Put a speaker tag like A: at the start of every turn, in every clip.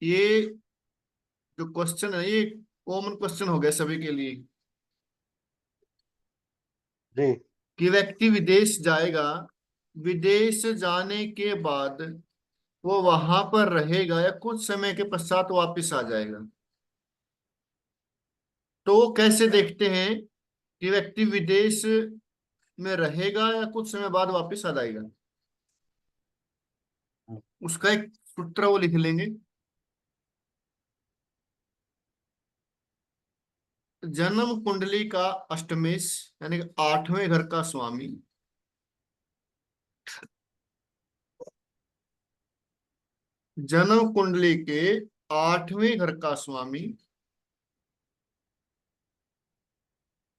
A: ये जो क्वेश्चन है ये कॉमन क्वेश्चन हो गया सभी के लिए
B: जी।
A: कि व्यक्ति विदेश जाएगा, विदेश जाने के बाद वो वहां पर रहेगा या कुछ समय के पश्चात वापस आ जाएगा। तो वो कैसे देखते हैं कि व्यक्ति विदेश में रहेगा या कुछ समय बाद वापस आ जाएगा? उसका एक सूत्र वो लिख लेंगे। जन्म कुंडली का अष्टमेश यानी कि आठवें घर का स्वामी, जन्म कुंडली के आठवें घर का स्वामी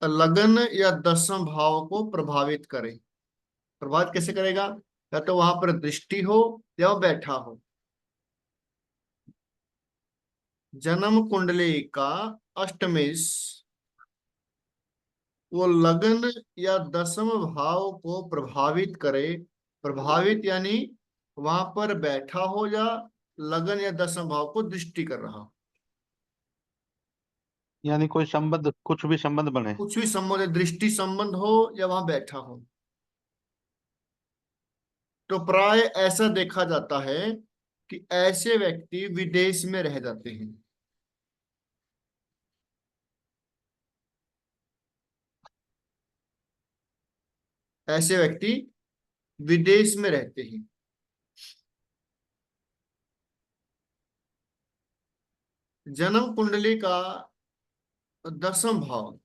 A: लगन या दसम भाव को प्रभावित करे। प्रभावित कैसे करेगा? या तो वहां पर दृष्टि हो या वो बैठा हो। जन्म कुंडली का अष्टमेश वो लगन या दसम भाव को प्रभावित करे। प्रभावित यानी वहां पर बैठा हो या लगन या दसम भाव को दृष्टि कर रहा हो।
B: यानी कोई संबंध, कुछ भी संबंध बने।
A: कुछ भी संबंध, दृष्टि संबंध हो या वहां बैठा हो। तो प्राय ऐसा देखा जाता है कि ऐसे व्यक्ति विदेश में रह जाते हैं। ऐसे व्यक्ति विदेश में रहते हैं। जन्म कुंडली का दसम भाव,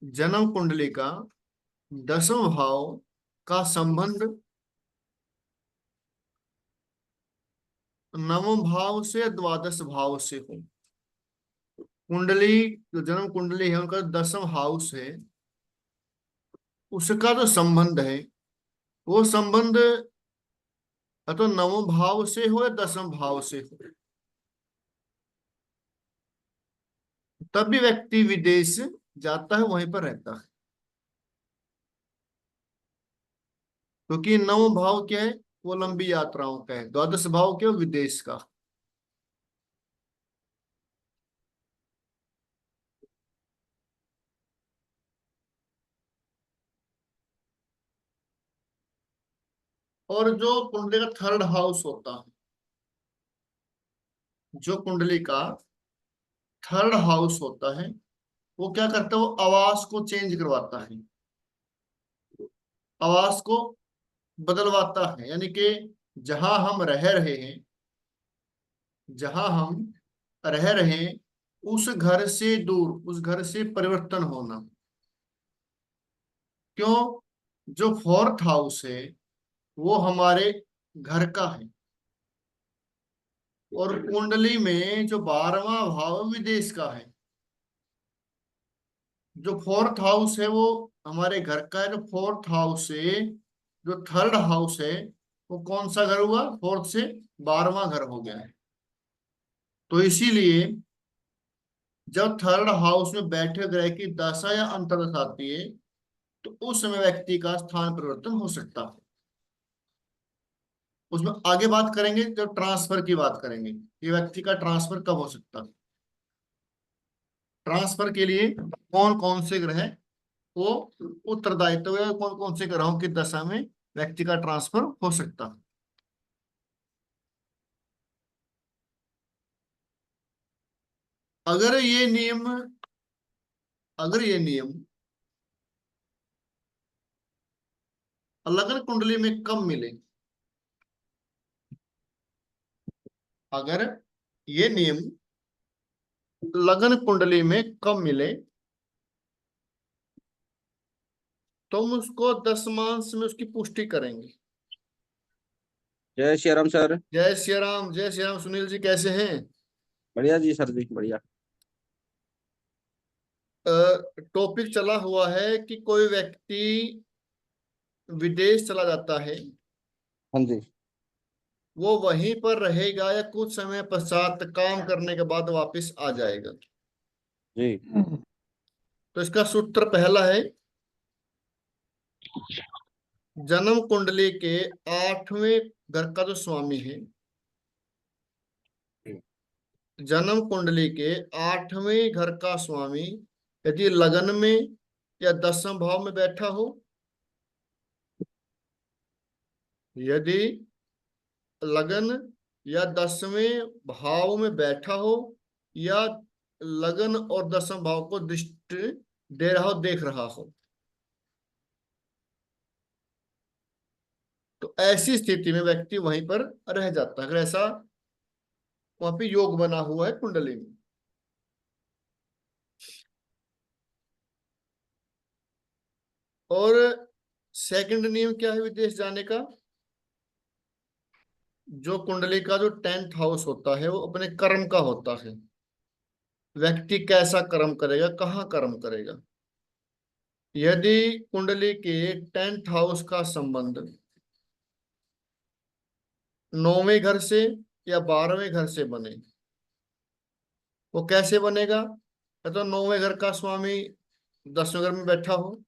A: जन्म कुंडली का दसम भाव का संबंध नवम भाव से द्वादश भाव से हो। कुंडली, जो जन्म कुंडली है उनका दसम हाउस है, उसका जो संबंध है वो संबंध या तो नवम भाव से हो या दसम भाव से हो, तब भी व्यक्ति विदेश जाता है, वहीं पर रहता है। क्योंकि नवम भाव क्या है? वो लंबी यात्राओं का है। द्वादश भाव क्या है? विदेश का। और जो कुंडली का थर्ड हाउस होता है, जो कुंडली का थर्ड हाउस होता है, वो क्या करता है? वो आवास को चेंज करवाता है, आवास को बदलवाता है। यानी कि जहां हम रह रहे हैं, जहां हम रह रहे हैं उस घर से दूर, उस घर से परिवर्तन होना। क्यों? जो फोर्थ हाउस है वो हमारे घर का है, और कुंडली में जो 12वां भाव विदेश का है। जो फोर्थ हाउस है वो हमारे घर का है। जो फोर्थ हाउस से जो थर्ड हाउस है वो कौन सा घर हुआ? फोर्थ से 12वां घर हो गया है। तो इसीलिए जब थर्ड हाउस में बैठे ग्रह की दशा या अंतर्दशा आती है तो उस समय व्यक्ति का स्थान परिवर्तन हो सकता है। उसमें आगे बात करेंगे जब ट्रांसफर की बात करेंगे, ये व्यक्ति का ट्रांसफर कब हो सकता है। ट्रांसफर के लिए कौन कौन से ग्रह वो उत्तरदायित्व है, कौन कौन से ग्रहों की दशा में व्यक्ति का ट्रांसफर हो सकता है। अगर ये नियम, अगर ये नियम लग्न कुंडली में कब मिले, अगर ये नियम लग्न कुंडली में कब मिले, तो हम उसको दशमांश में उसकी पुष्टि करेंगे।
B: जय श्री राम सर।
A: जय श्री राम, जय श्री राम। सुनील जी कैसे हैं?
B: बढ़िया जी सर जी, बढ़िया।
A: टॉपिक चला हुआ है कि कोई व्यक्ति विदेश चला जाता है,
B: हाँ जी।
A: वो वहीं पर रहेगा या कुछ समय पश्चात काम करने के बाद वापस आ जाएगा।
B: जी।
A: तो इसका सूत्र पहला है, जन्म कुंडली के आठवें घर का जो स्वामी है जन्म कुंडली के 8वें घर का स्वामी यदि लगन में या 10वें भाव में बैठा हो, यदि लगन या 10वें भाव में बैठा हो, या लगन और 10वें भाव को दृष्टि दे रहा हो, देख रहा हो, तो ऐसी स्थिति में व्यक्ति वहीं पर रह जाता है, अगर ऐसा वहां पे योग बना हुआ है कुंडली में। और सेकंड नियम क्या है विदेश जाने का? जो कुंडली का जो 10th हाउस होता है वो अपने कर्म का होता है। व्यक्ति कैसा कर्म करेगा, कहाँ कर्म करेगा। यदि कुंडली के 10th हाउस का संबंध 9वें घर से या 12वें घर से बने, वो कैसे बनेगा? या तो 9वें घर का स्वामी 10वें घर में बैठा हो,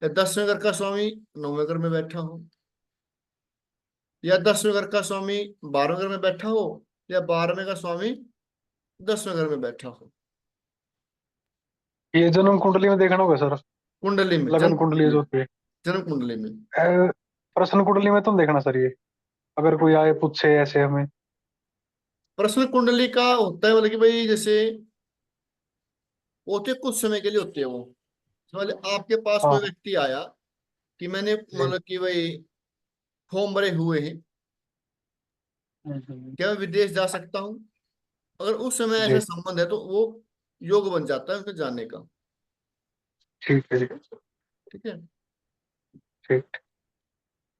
A: या 10वें घर का स्वामी 9वें घर में बैठा हो, या 10वें घर का स्वामी 12वें घर में बैठा हो, या 12वें का स्वामी 10वें घर में बैठा हो।
C: ये जन्म कुंडली में देखना होगा सर।
A: कुंडली में, जन्म
C: लगन कुंडली
A: कुंडली
C: जो
A: में,
C: होती है।
A: जन्म कुंडली में।
C: प्रश्न कुंडली में तुम देखना सर, ये अगर कोई आए पूछे ऐसे हमें।
A: प्रश्न कुंडली का होता है मतलब कि भाई जैसे होते कुछ समय के लिए होते हैं वो। मतलब आपके पास कोई
C: हाँ।
A: व्यक्ति आया कि मैंने
C: जी।
A: मतलब कि भाई फॉर्म भरे हुए हैं,
C: हम्म।
A: क्या मैं विदेश जा सकता हूँ? अगर उस समय ऐसा
C: जी।
A: संबंध है तो वो योग बन जाता है उसके जाने का।
C: ठीक है जी।
A: ठीक है।
C: ठीक।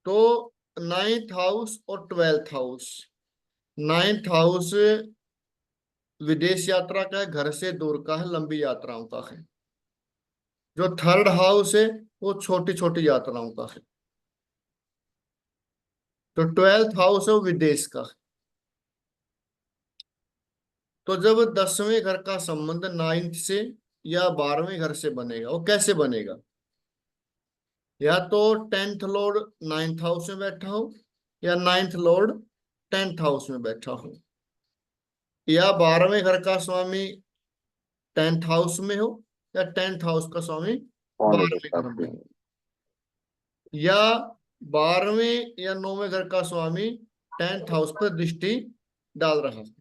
A: तो 9th हाउस और 12th हाउस, 9th हाउस विदेश यात्रा का है, घर से दूर का है, लंबी यात्राओं का है। जो 3rd हाउस है वो छोटी छोटी यात्राओं का है। तो 12th हाउस है वो विदेश का है। तो जब 10वें घर का संबंध 9th से या 12वें घर से बनेगा, वो कैसे बनेगा? या तो 10th लॉर्ड 9th हाउस में बैठा हो, या 9th लॉर्ड 10th हाउस में बैठा हो, या 12वें घर का स्वामी 10th हाउस में हो, या 10th हाउस का स्वामी
B: कौन है
A: 12वें घर
B: साथ
A: में
B: में?
A: हो, या 12वें या 9वें घर का स्वामी 10th हाउस पर दृष्टि डाल रहा है,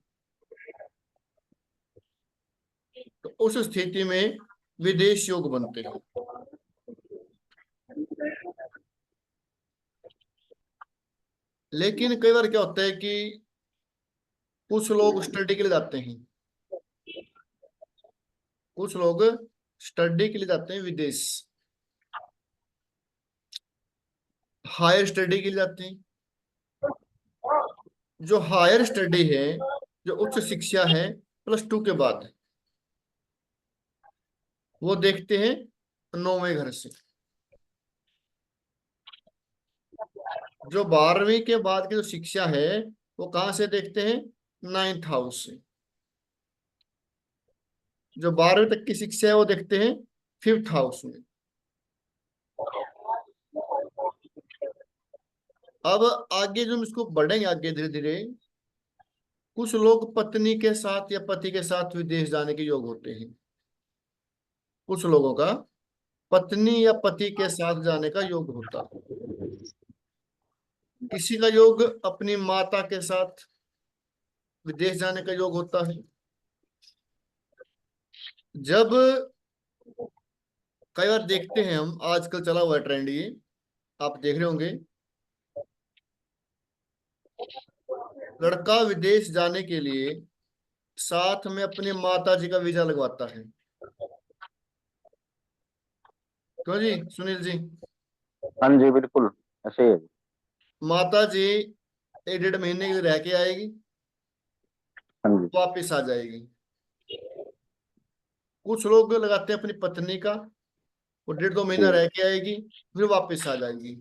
A: तो उस स्थिति में विदेश योग बनते हैं। लेकिन कई बार क्या होता है कि कुछ लोग स्टडी के लिए जाते हैं, कुछ लोग स्टडी के लिए जाते हैं विदेश, हायर स्टडी के लिए जाते हैं। जो हायर स्टडी है, जो उच्च शिक्षा है +2 के बाद, वो देखते हैं 9वें घर से। जो 12वीं के बाद की जो शिक्षा है वो कहाँ से देखते हैं? 9th हाउस से। जो 12वीं तक की शिक्षा है वो देखते हैं 5th हाउस में। अब आगे जो हम इसको बढ़ेंगे आगे धीरे धीरे, कुछ लोग पत्नी के साथ या पति के साथ विदेश जाने के योग होते हैं। कुछ लोगों का पत्नी या पति के साथ जाने का योग होता है। किसी का योग अपनी माता के साथ विदेश जाने का योग होता है। जब कई बार देखते हैं हम, आजकल चला हुआ ट्रेंड ये, आप देख रहे होंगे, लड़का विदेश जाने के लिए साथ में अपने माता जी का वीजा लगवाता है। क्यों जी सुनील जी?
B: हाँ जी, बिल्कुल ऐसे ही है।
A: माता जी 1 1.5 महीने के लिए रह के आएगी,
B: हाँ जी।
A: वापिस आ जाएगी। कुछ लोग लगाते हैं अपनी पत्नी का, वो 1.5 2 महीना
B: जी।
A: रह के आएगी, फिर वापस आ जाएगी।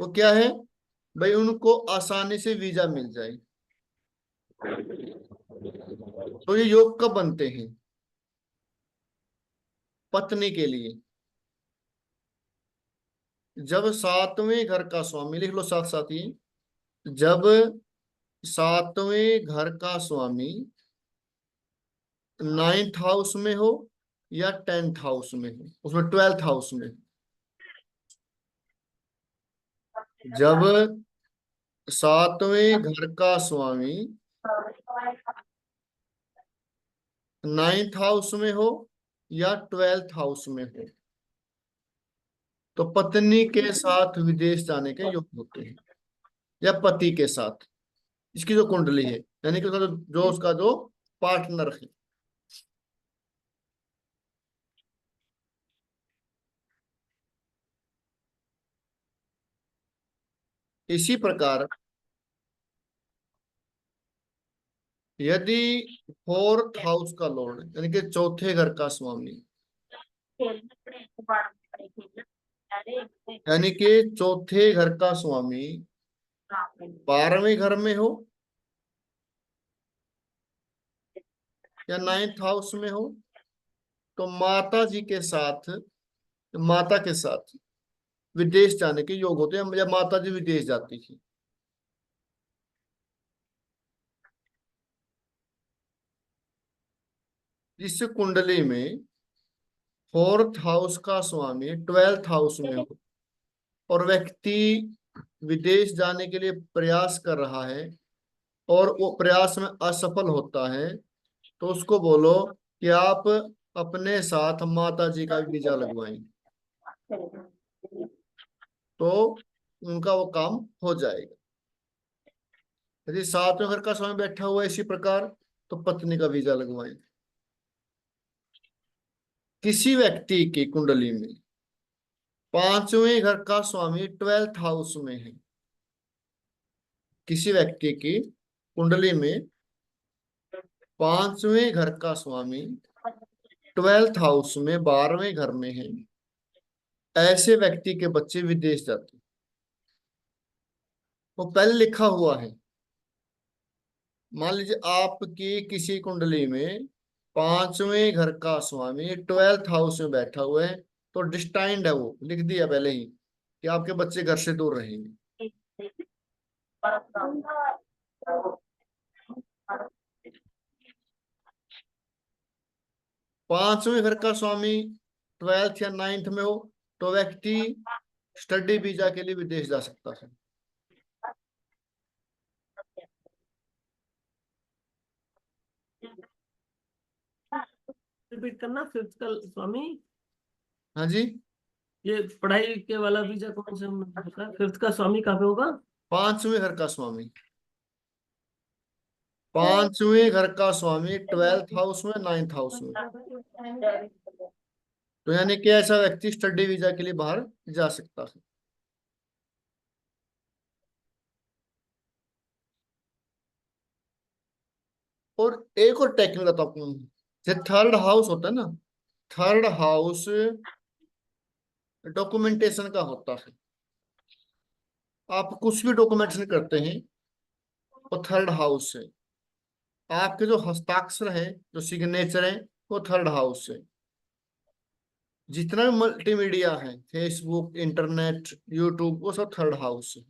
A: वो क्या है भाई, उनको आसानी से वीजा मिल जाए। तो ये योग कब बनते हैं? पत्नी के लिए जब 7वें घर का स्वामी, लिख लो साथ साथ ही, जब सातवें घर का स्वामी 9th हाउस में हो या 10th हाउस में हो, उसमें 12th हाउस में। जब सातवें घर का स्वामी 9th हाउस में हो या 12th हाउस में हो, तो पत्नी के साथ विदेश जाने के योग होते हैं, या पति के साथ, इसकी जो कुंडली है, यानी कि उसका जो पार्टनर है। इसी प्रकार यदि 4th हाउस का लॉर्ड, यानी कि चौथे घर का स्वामी, यानी कि चौथे घर का स्वामी 12वें घर में हो या 9th हाउस में हो, तो माता जी के साथ, माता के साथ विदेश जाने के योग होते हैं, जब माता जी विदेश जाती थी। जिस कुंडली में 4th हाउस का स्वामी 12th हाउस में हो और व्यक्ति विदेश जाने के लिए प्रयास कर रहा है और वो प्रयास में असफल होता है, तो उसको बोलो कि आप अपने साथ माता जी का वीजा लगवाएं, तो उनका वो काम हो जाएगा। यदि सातवें घर का स्वामी बैठा हुआ है इसी प्रकार, तो पत्नी का वीजा लगवाएं। किसी व्यक्ति की कुंडली में 5वें घर का स्वामी 12th हाउस में है, किसी व्यक्ति की कुंडली में 5वें घर का स्वामी 12th हाउस में 12वें घर में है, ऐसे व्यक्ति के बच्चे विदेश जाते हैं। वो पहले लिखा हुआ है। मान लीजिए आपकी किसी कुंडली में 5वें घर का स्वामी 12th हाउस में बैठा हुआ है, तो डिस्टाइंड है, वो लिख दिया पहले ही कि आपके बच्चे घर से दूर रहेंगे। 5वें घर का स्वामी 12th या 9th में हो, तो व्यक्ति स्टडी वीजा के लिए विदेश जा सकता है।
D: रिपीट करना, 5th का स्वामी।
A: हाँ जी,
D: ये पढ़ाई के वाला वीजा कौन से होता है? 5th का स्वामी कहाँ पे होगा?
A: 5वें घर का स्वामी, 5वें घर का स्वामी 12th हाउस में 9th हाउस में, तो यानी कि ऐसा व्यक्ति स्टडी वीजा के लिए बाहर जा सकता है। और एक और टेक्निक बताता हूँ, जो थर्ड हाउस होता है ना, थर्ड हाउस डॉक्यूमेंटेशन का होता है। आप कुछ भी डॉक्यूमेंटेशन करते हैं वो थर्ड हाउस से, आपके जो हस्ताक्षर है, जो सिग्नेचर है, वो थर्ड हाउस से। जितना भी मल्टीमीडिया है, फेसबुक, इंटरनेट, यूट्यूब, वो सब थर्ड हाउस से।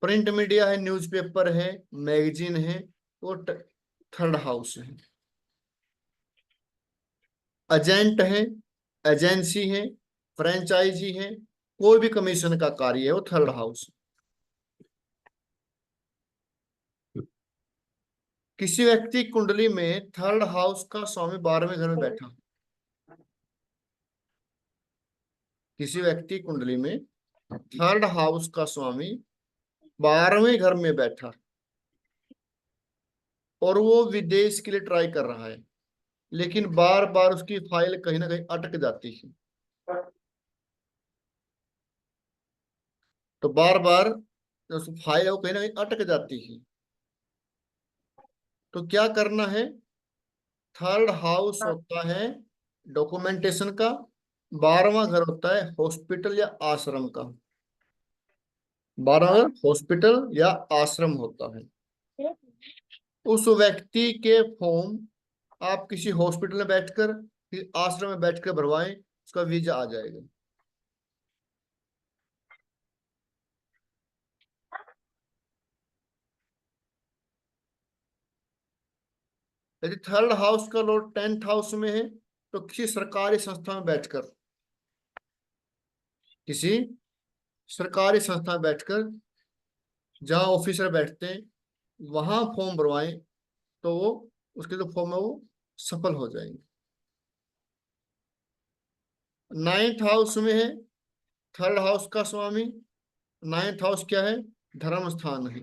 A: प्रिंट मीडिया है, न्यूज़पेपर है, मैगजीन है, वो थर्ड हाउस है। एजेंट है, एजेंसी है, फ्रेंचाइजी है, कोई भी कमीशन का कार्य है, वो थर्ड हाउस। किसी व्यक्ति कुंडली में थर्ड हाउस का स्वामी 12वें घर में बैठा, किसी व्यक्ति कुंडली में थर्ड हाउस का स्वामी 12वें घर में बैठा और वो विदेश के लिए ट्राई कर रहा है, लेकिन बार बार उसकी फाइल कहीं ना कहीं अटक जाती है, तो बार बार उस फाइल वो कहीं ना कहीं अटक जाती है, तो क्या करना है? थर्ड हाउस होता है डॉक्यूमेंटेशन का, 12वां घर होता है हॉस्पिटल या आश्रम का, 12वां हॉस्पिटल या आश्रम होता है। उस व्यक्ति के फॉर्म आप किसी हॉस्पिटल में बैठकर, किसी आश्रम में बैठकर भरवाएं, उसका वीजा आ जाएगा। यदि थर्ड हाउस का लॉर्ड 10th हाउस में है तो किसी सरकारी संस्था में बैठकर, किसी सरकारी संस्था में बैठकर जहां ऑफिसर बैठते हैं वहां फॉर्म भरवाएं, तो वो उसके जो फॉर्म है वो सफल हो जाएंगे। 9th हाउस में है थर्ड हाउस का स्वामी। 9th हाउस क्या है? धर्म स्थान है।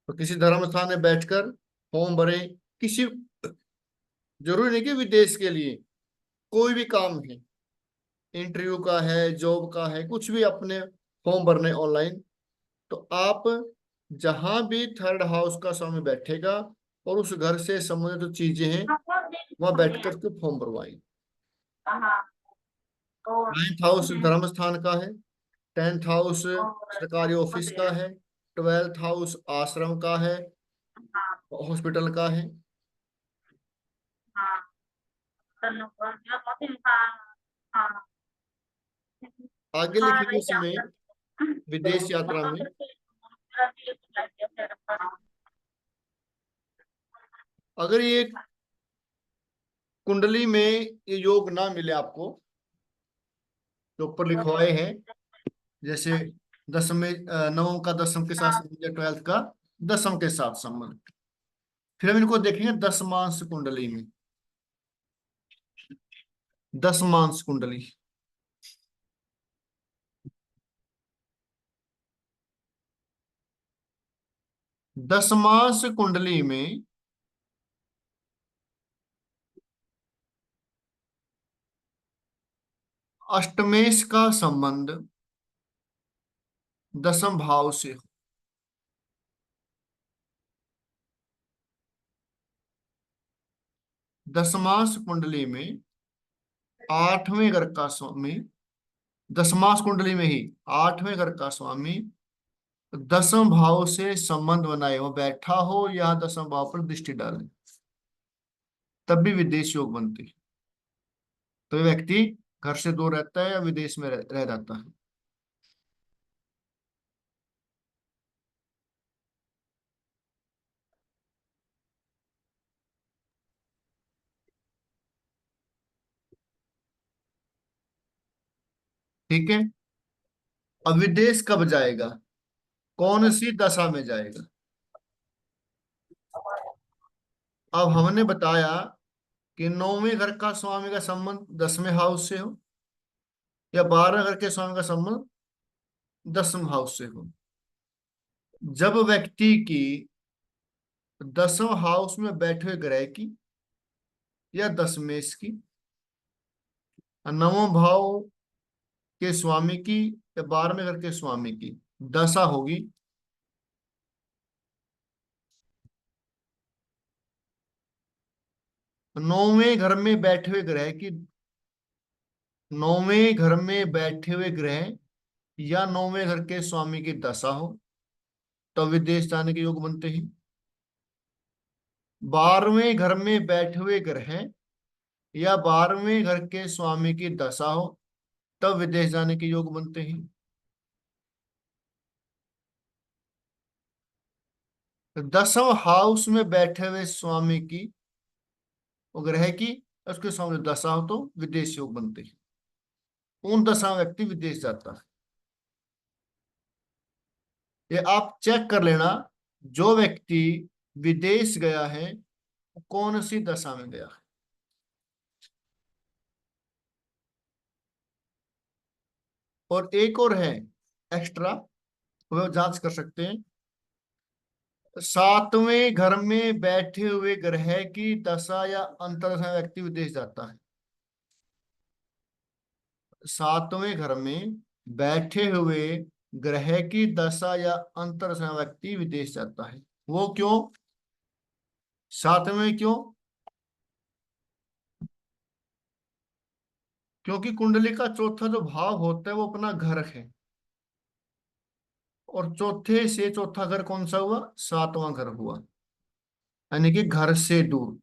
A: तो किसी धर्म स्थान में बैठकर फॉर्म भरें, किसी, जरूरी नहीं कि विदेश के लिए, कोई भी काम है, इंटरव्यू का है, जॉब का है, कुछ भी अपने फॉर्म भरने ऑनलाइन, तो आप जहां भी थर्ड हाउस का स्वामी बैठेगा और उस घर से संबंधित जो चीजें हैं वहां बैठ कर के फॉर्म भरवाएं। 9th हाउस धर्म स्थान का है। 10th हाउस सरकारी ऑफिस का है। 12th हाउस आश्रम का है, हॉस्पिटल का है। आगे लिखेंगे इसमें विदेश यात्रा में, अगर ये कुंडली में ये योग ना मिले आपको, जो ऊपर लिखवाए हैं, जैसे नवम का दसम के साथ संबंध या 12th का दसम के साथ संबंध, फिर हम इनको देखेंगे दसमांश कुंडली में। दसमांश कुंडली, दसमांश कुंडली में अष्टमेश का संबंध दसम भाव से हो। दसमांश कुंडली में 8वें घर का स्वामी, दसमांश कुंडली में ही 8वें घर का स्वामी दसम भाव से संबंध बनाए हो, बैठा हो या दसम भाव पर दृष्टि डाले, तब भी विदेश योग बनते हैं। तो ये व्यक्ति घर से दूर रहता है या विदेश में रह जाता है। ठीक है। अब विदेश कब जाएगा, कौन सी दशा में जाएगा? अब हमने बताया कि 9वें घर का स्वामी का संबंध 10वें हाउस से हो या 12वें घर के स्वामी का संबंध 10वें हाउस से हो। जब व्यक्ति की 10वें हाउस में बैठे हुए ग्रह की या दशमेश की, 9वें भाव के स्वामी की या 12वें घर के स्वामी की दशा होगी, नौवें घर में बैठे हुए ग्रह की, 9वें घर में बैठे हुए ग्रह या 9वें घर के स्वामी की दशा हो, तो विदेश जाने के योग बनते हैं। 12वें घर में बैठे हुए ग्रह या 12वें घर के स्वामी की दशा हो, तब विदेश जाने के योग बनते हैं। 10वें हाउस में बैठे हुए स्वामी की, वो ग्रह की, उसके स्वामी की दशा हो तो विदेश योग बनते हैं। उन दशा में व्यक्ति विदेश जाता है। ये आप चेक कर लेना, जो व्यक्ति विदेश गया है वो कौन सी दशा में गया है। और एक और है एक्स्ट्रा, वो जांच कर सकते हैं। 7वें घर में बैठे हुए ग्रह की दशा या अंतर्दशा में व्यक्ति विदेश जाता है। 7वें घर में बैठे हुए ग्रह की दशा या अंतर्दशा में व्यक्ति विदेश जाता है। वो क्यों? 7वें क्यों? क्योंकि कुंडली का चौथा जो भाव होता है वो अपना घर है, और चौथे से चौथा घर कौन सा हुआ? 7वां घर हुआ, यानी कि घर से दूर।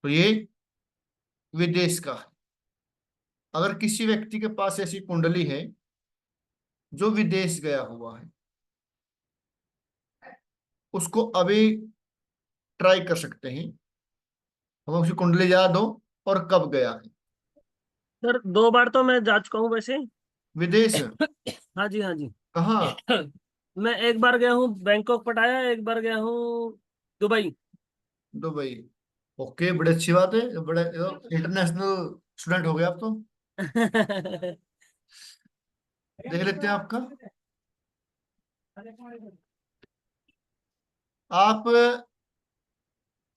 A: तो ये विदेश का है। अगर किसी व्यक्ति के पास ऐसी कुंडली है जो विदेश गया हुआ है, उसको अभी ट्राई कर सकते हैं हम, उसकी कुंडली याद हो और कब गया है
D: सर 2 बार तो मैं जा चुका हूँ वैसे।
A: विदेश।
D: हाँ जी, हाँ जी।
A: कहाँ?
D: मैं एक बार गया हूँ बैंकॉक पटाया, एक बार गया हूँ दुबई।
A: दुबई। ओके, बड़ी अच्छी बात है, बड़े इंटरनेशनल स्टूडेंट हो गए आप तो। देख लेते हैं आपका। आप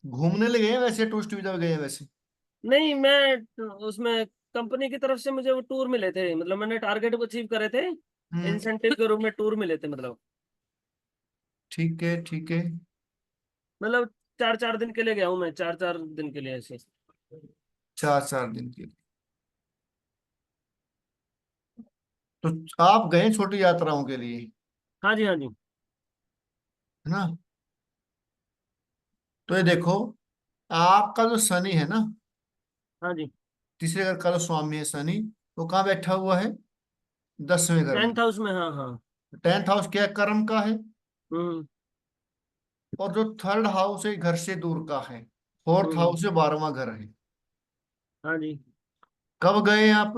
A: घूमने लगे हैं वैसे, टूरिस्ट वीजा पे गए हैं वैसे?
D: नहीं, मैं उसमें कंपनी की तरफ से मुझे वो टूर मिले थे, मतलब मैंने टारगेट अचीव करे थे।
A: हम्म।
D: इंसेंटिव के रूप में टूर मिले थे, मतलब
A: ठीक है, ठीक है।
D: मतलब 4-4 दिन के लिए गया हूँ मैं, 4-4 दिन के लिए ऐसे।
A: 4-4 दिन के लिए। तो आप गए छोटी यात्राओं के लिए,
D: हाँ जी, हाँ जी।
A: है ना? तो ये देखो, आपका जो शनि है ना,
D: हाँ जी।
A: तीसरे घर का जो स्वामी है शनि, वो कहाँ बैठा हुआ है? 10वें घर में।
D: 10th हाउस में, हाँ हाँ।
A: 10th हाउस क्या कर्म का है?
D: हम्म।
A: और जो 3rd हाउस है घर से दूर का है। 4th
D: हम्म।
A: हाउस है 12वां घर है।
D: हाँ जी।
A: कब गए आप?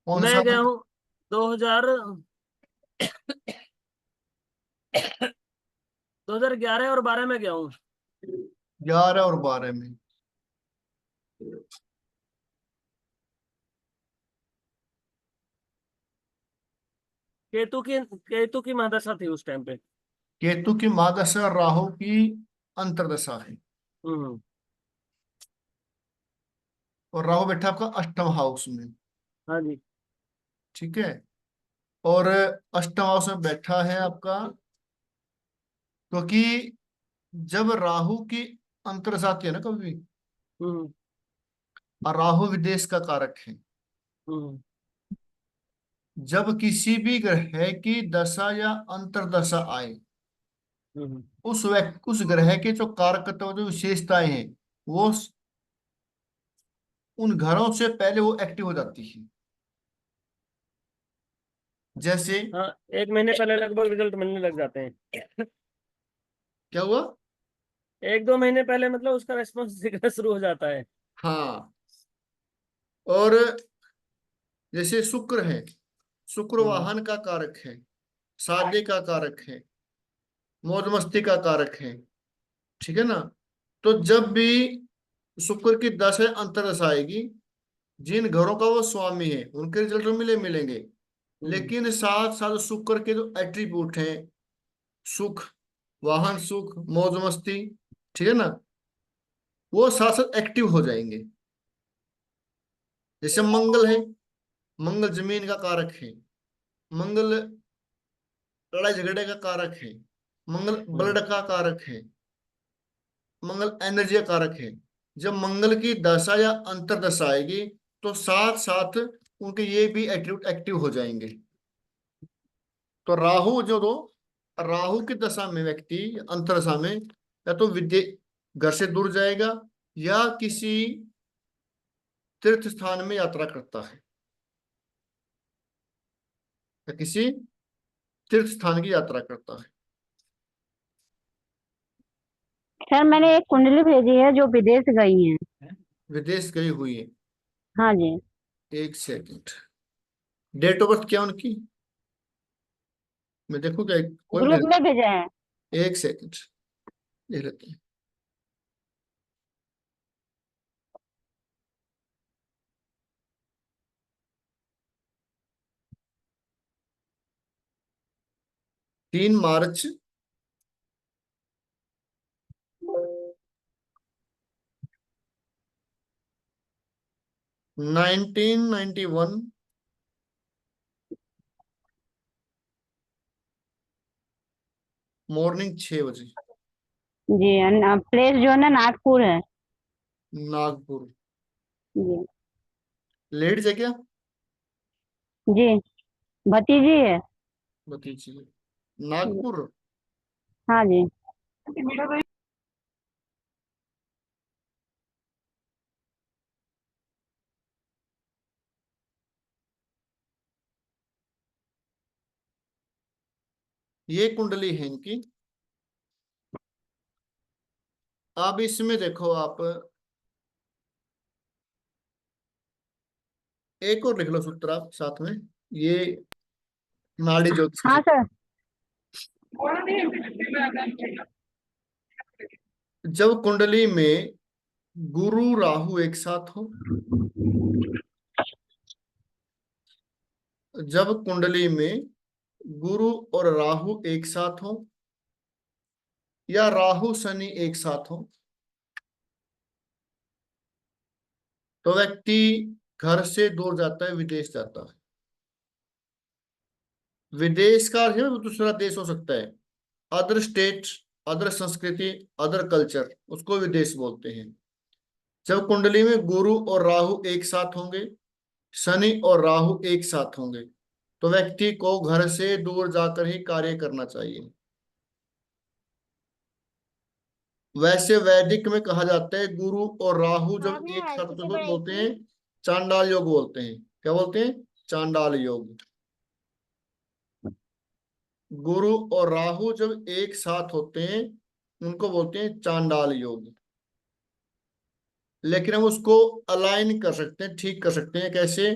A: कौन
D: मैं
A: साल?
D: गया हूँ 2011 और 12 में गया हूँ।
A: 11 और 12 में।
D: केतु की महादशा थी उस टाइम पे।
A: केतु की महादशा, राहु की अंतर्दशा है।
D: हम्म।
A: और राहु बैठा आपका 8वां हाउस में।
D: हाँ जी।
A: ठीक है। और 8वां हाउस में बैठा है आपका, क्योंकि जब राहु की अंतर्दशा आती है ना कभी भी,
D: हम्म।
A: और राहु विदेश का कारक है।
D: हम्म।
A: जब किसी भी ग्रह की दशा या अंतर्दशा आए,
D: हम्म।
A: उस ग्रह के जो कारकत्व, जो विशेषताएं हैं, वो उन घरों से पहले वो एक्टिव हो जाती है। जैसे,
D: हाँ, 1 महीने पहले लगभग रिजल्ट मिलने लग जाते हैं।
A: क्या हुआ?
D: 1-2 महीने पहले मतलब उसका रेस्पॉन्स दिखना शुरू हो जाता है।
A: हाँ। और जैसे शुक्र है, शुक्र
D: हम्म।
A: वाहन का कारक है, शादी का कारक है, मौज मस्ती का कारक है। ठीक है ना? तो जब भी शुक्र की दशा अंतरदशा आएगी, जिन घरों का वो स्वामी है उनके रिजल्ट तो मिलेंगे।
D: हम्म।
A: लेकिन साथ साथ शुक्र के जो एट्रीब्यूट हैं, सुख, वाहन सुख, मौज मस्ती, ठीक है ना, वो साथ साथ एक्टिव हो जाएंगे। जैसे मंगल है, मंगल जमीन का कारक है, मंगल लड़ाई झगड़े का कारक है, मंगल
D: हम्म।
A: ब्लड का कारक है, मंगल एनर्जी का कारक है। जब मंगल की दशा या अंतरदशा आएगी, तो साथ साथ उनके ये भी एट्रीब्यूट एक्टिव हो जाएंगे। तो राहु जो दो, राहु की दशा में व्यक्ति अंतरदशा में या तो विद्या घर से दूर जाएगा, या किसी तीर्थ स्थान में यात्रा करता है, या किसी तीर्थ स्थान की यात्रा करता है।
E: सर मैंने एक कुंडली भेजी है जो विदेश गई है।
A: विदेश गई हुई है?
E: हाँ जी।
A: एक सेकंड। डेट ऑफ बर्थ क्या उनकी? मैं देखूँ क्या? कोई भी
E: ग्रुप
A: देख।
E: में भेजा है।
A: एक सेकंड, देख लेते हैं। तीन मार्च 1991, मॉर्निंग 6 बजे।
E: जी प्लेस जो है ना नागपुर है।
A: नागपुर।
E: जी।
A: लेडीज है क्या?
E: जी भतीजी है।
A: भतीजी है।
E: जी।
A: नागपुर।
E: हाँ जी।
A: ये कुंडली है इनकी। अब इसमें देखो आप, एक और लिख लो सूत्र आप साथ में, ये नाड़ी ज्योतिष के
E: हाँ
A: सूत्र।
E: सर।
A: जब कुंडली में गुरु राहु एक साथ हो, जब कुंडली में गुरु और राहु एक साथ हो, या राहु शनि एक साथ हो, तो व्यक्ति घर से दूर जाता है, विदेश जाता है। विदेश का अर्थ है वो दूसरा देश हो सकता है, अदर स्टेट, अदर संस्कृति, अदर कल्चर, उसको विदेश बोलते हैं। जब कुंडली में गुरु और राहु एक साथ होंगे, शनि और राहु एक साथ होंगे, तो व्यक्ति को घर से दूर जाकर ही कार्य करना चाहिए। वैसे वैदिक में कहा जाता है गुरु और राहु जब एक साथ होते हैं तो बोलते हैं चांडाल योग बोलते हैं। क्या बोलते हैं? चांडाल योग। गुरु और राहु जब एक साथ होते हैं उनको बोलते हैं चांडाल योग। लेकिन हम उसको अलाइन कर सकते हैं, ठीक कर सकते हैं। कैसे?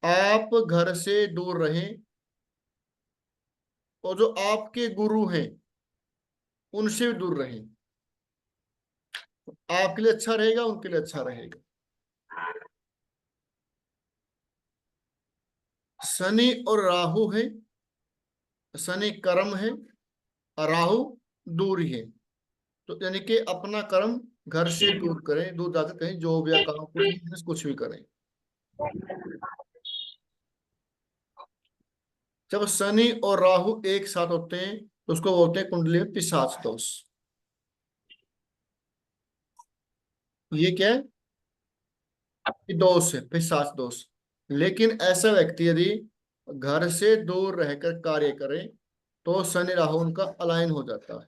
A: आप घर से दूर रहें और जो आपके गुरु हैं उनसे भी दूर रहें, आपके लिए अच्छा रहेगा, उनके लिए अच्छा रहेगा। शनि और राहु है, शनि कर्म है और राहु दूर ही है। तो यानी कि अपना कर्म घर से दूर करें, दूर जाकर कहीं जॉब या काम, कुछ बिजनेस कुछ भी करें। जब शनि और राहु एक साथ होते हैं तो उसको बोलते हैं कुंडली में पिशाच दोष। ये क्या है? ये दोष है, पिशाच दोष। लेकिन ऐसा व्यक्ति यदि घर से दूर रहकर कार्य करे तो शनि राहु उनका अलाइन हो जाता है।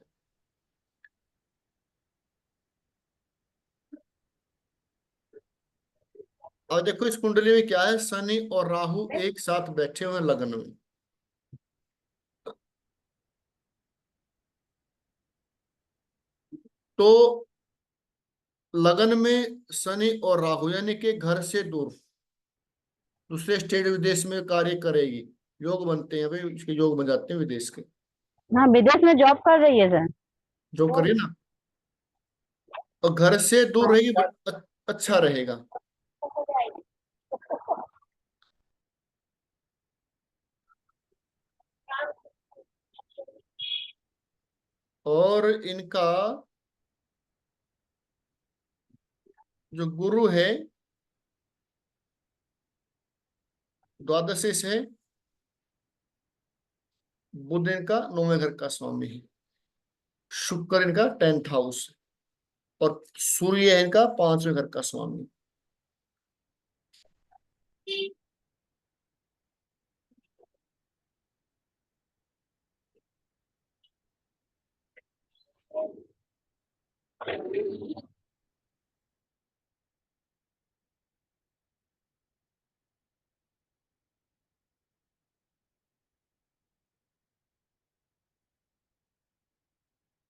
A: अब देखो इस कुंडली में क्या है, शनि और राहु एक साथ बैठे हुए हैं लग्न में। तो लगन में शनि और राहु यानी कि घर से दूर दूसरे स्टेट विदेश में कार्य करेगी, योग बनते हैं भाई, इसके योग बन जाते हैं विदेश के।
E: हाँ, विदेश में जॉब कर रही है सर।
A: जो करिए ना, और घर से दूर रहेगी अच्छा रहेगा। और इनका जो गुरु है द्वादशी से, बुध इनका 9वें घर का स्वामी है, शुक्र इनका 10th हाउस, और सूर्य है इनका 5वें घर का स्वामी।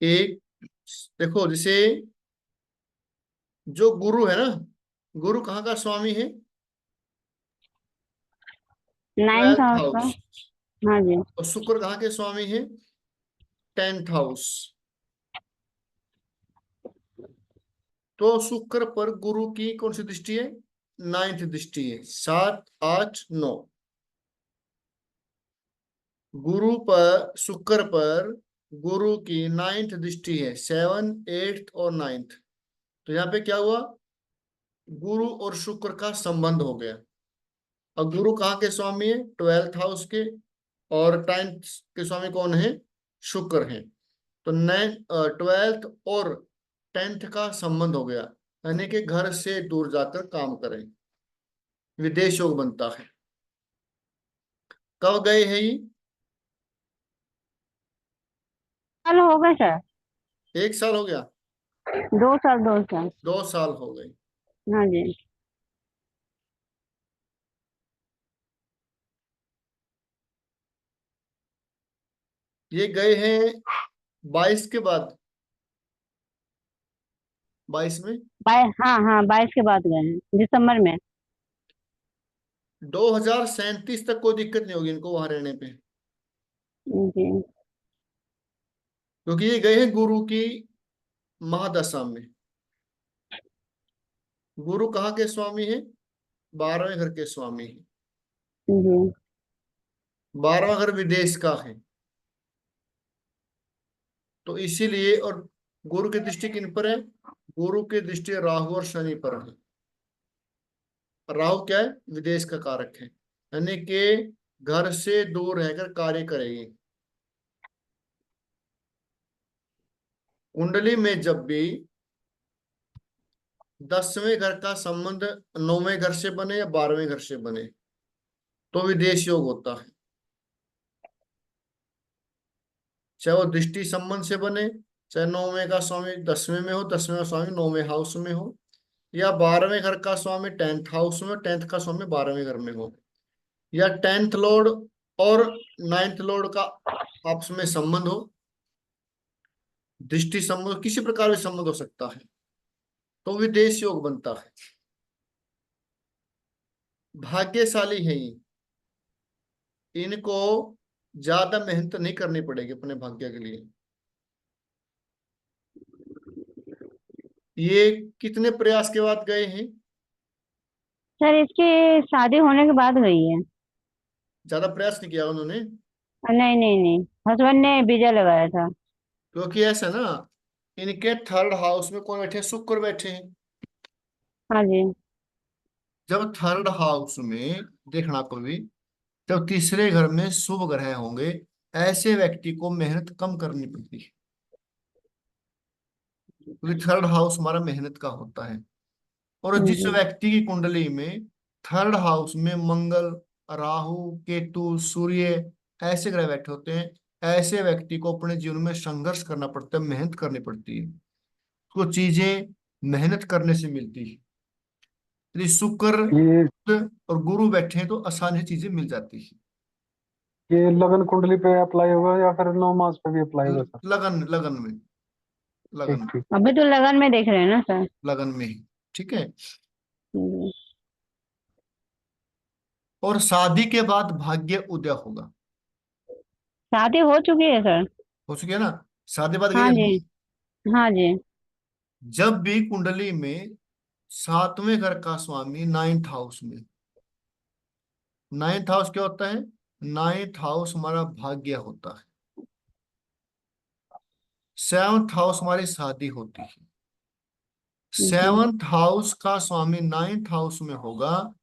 A: एक देखो, जैसे जो गुरु है ना, गुरु कहाँ का स्वामी है?
E: 9th
A: 12th
E: हाउस का।
A: हाउस।
E: हाँ जी।
A: और शुक्र कहाँ के स्वामी है? 10th house. तो शुक्र पर गुरु की कौन सी दृष्टि है? 9th दृष्टि है, 7, 8, 9। गुरु पर, शुक्र पर गुरु की 9th दृष्टि है, 7, 8 और 9th। तो यहाँ पे क्या हुआ? गुरु और शुक्र का संबंध हो गया। अब गुरु कहाँ के स्वामी है? 12th हाउस के। और 10th के स्वामी कौन है? शुक्र है। तो 12th और 10th का संबंध हो गया, यानी कि घर से दूर जाकर काम करें, विदेश योग बनता है। कब गए हैं ये?
E: साल हो गए सर।
A: 1 साल हो गया?
E: 2 साल 2 साल।
A: 2 साल हो गए।
E: हाँ जी।
A: ये गए हैं 22 के बाद, 22 में।
E: हाँ हाँ, 22 के बाद गए हैं, दिसंबर में।
A: 2037 तक कोई दिक्कत नहीं होगी इनको वहां रहने पे,
E: जी।
A: क्योंकि ये गए हैं गुरु की महादशा में। गुरु कहाँ के स्वामी है? 12वें घर के स्वामी है।
E: जी।
A: 12वां घर विदेश का है, तो इसीलिए। और गुरु की दृष्टि किन पर है? गुरु की दृष्टि राहु और शनि पर है। राहु क्या है? विदेश का कारक है, यानी कि घर से दूर रहकर कार्य करेगी। कुंडली में जब भी 10वें घर का संबंध 9वें घर से बने या 12वें घर से बने तो विदेश योग होता है। चाहे वो दृष्टि संबंध से बने, चाहे 9वें का स्वामी 10वें में हो, 10वें का स्वामी 9वें हाउस में हो, या 12वें घर का स्वामी 10th हाउस में, 10th का स्वामी 12वें घर में हो, या 10th लॉर्ड और 9th लॉर्ड का आपस में संबंध हो, दृष्टि संबंध, किसी प्रकार भी संबंध हो सकता है, तो विदेश योग बनता है। भाग्यशाली है ये, इनको ज्यादा मेहनत नहीं करनी पड़ेगी अपने भाग्य के लिए। ये कितने प्रयास के बाद गए हैं?
E: सर इसकी शादी होने के बाद हुई है।
A: ज्यादा प्रयास नहीं किया उन्होंने,
E: नहीं नहीं नहीं, हस्बैंड ने वीजा लगाया था।
A: क्योंकि ऐसा ना, इनके 3rd हाउस में कौन बैठे हैं? शुक्र बैठे हैं।
E: हाँ जी।
A: जब 3rd हाउस में देखना कभी, जब तीसरे घर में शुभ ग्रह होंगे, ऐसे व्यक्ति को मेहनत कम करनी पड़ती है, क्योंकि 3rd हाउस हमारा मेहनत का होता है। और जिस
E: जी।
A: व्यक्ति की कुंडली में 3rd हाउस में मंगल, राहु, केतु, सूर्य ऐसे ग्रह बैठे होते हैं, ऐसे व्यक्ति को अपने जीवन में संघर्ष करना पड़ता है, मेहनत करनी पड़ती है। तो चीजें मेहनत करने से मिलती है। यदि शुक्र
C: ये
A: और गुरु बैठे हैं तो आसानी से चीजें मिल जाती है।
C: ये लगन कुंडली पे अप्लाई होगा या फिर 9 मास पे भी अप्लाई होगा सर?
A: लगन लगन में, लगन
C: ठीक
A: में,
C: ठीक।
E: अभी तो लगन में देख रहे हैं ना सर।
A: लगन में ही। ठीक है।
E: जी।
A: और शादी के बाद भाग्य उदय होगा।
E: शादी हो चुकी है सर।
A: हो चुकी है ना? शादी बाद गई
E: हाँ
A: है
E: जी।
A: ना?
E: हाँ जी।
A: जब भी कुंडली में 7वें घर का स्वामी 9th हाउस में, 9th हाउस क्या होता है? 9th हाउस हमारा भाग्य होता है। 7th हाउस हमारी शादी होती है।
E: जी।
A: 7th हाउस का स्वामी 9th हाउस में होगा,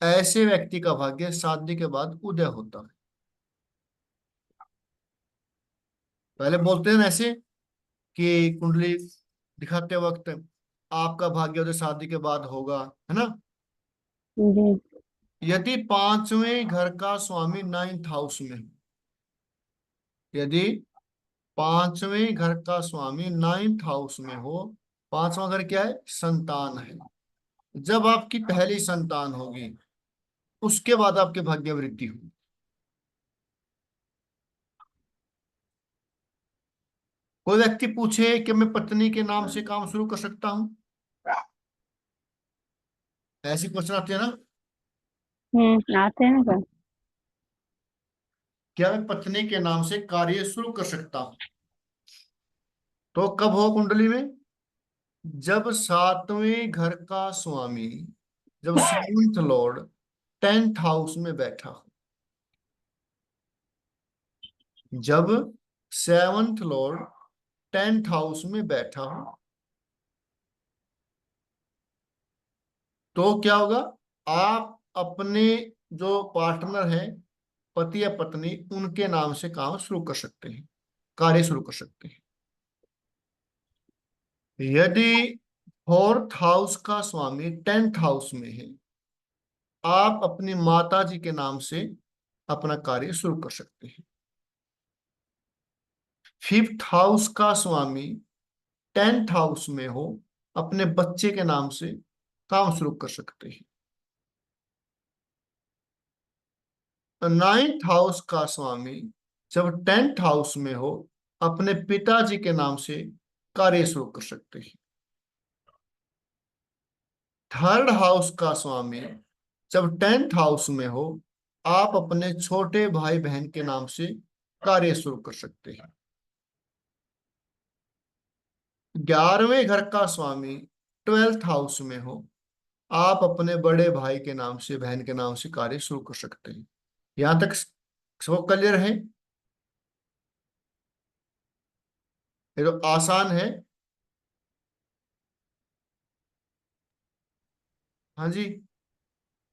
A: ऐसे व्यक्ति का भाग्य शादी के बाद उदय होता है। पहले बोलते हैं ना ऐसे कि कुंडली दिखाते वक्त आपका भाग्य उदय शादी के बाद होगा, है ना?
E: जी।
A: यदि 5वें घर का स्वामी 9th हाउस में, यदि 5वें घर का स्वामी 9th हाउस में हो, 5वां घर क्या है? संतान है। जब आपकी पहली संतान होगी उसके बाद आपके भाग्य वृद्धि होगी। कोई व्यक्ति पूछे कि मैं पत्नी के नाम से काम शुरू कर सकता हूं, ऐसी क्वेश्चन आते हैं ना?
E: आते हैं ना सर।
A: क्या मैं पत्नी के नाम से कार्य शुरू कर सकता हूं? तो कब हो कुंडली में? जब 7वें घर का स्वामी, जब 7th लॉर्ड 10th हाउस में बैठा हो। जब 7th लॉर्ड 10th हाउस में बैठा हो तो क्या होगा? आप अपने जो पार्टनर है, पति या पत्नी, उनके नाम से काम शुरू कर सकते हैं, कार्य शुरू कर सकते हैं। यदि 4th हाउस का स्वामी 10th हाउस में है, आप अपनी माता जी के नाम से अपना कार्य शुरू कर सकते हैं। 5th हाउस का स्वामी 10th हाउस में हो, अपने बच्चे के नाम से काम शुरू कर सकते हैं। 9th हाउस का स्वामी जब 10th हाउस में हो, अपने पिताजी के नाम से कार्य शुरू कर सकते हैं। 3rd हाउस का स्वामी जब 10th हाउस में हो, आप अपने छोटे भाई बहन के नाम से कार्य शुरू कर सकते हैं। 11वें घर का स्वामी 12th हाउस में हो, आप अपने बड़े भाई के नाम से, बहन के नाम से कार्य शुरू कर सकते हैं। यहां तक सब क्लियर है? ये तो आसान है। हाँ जी,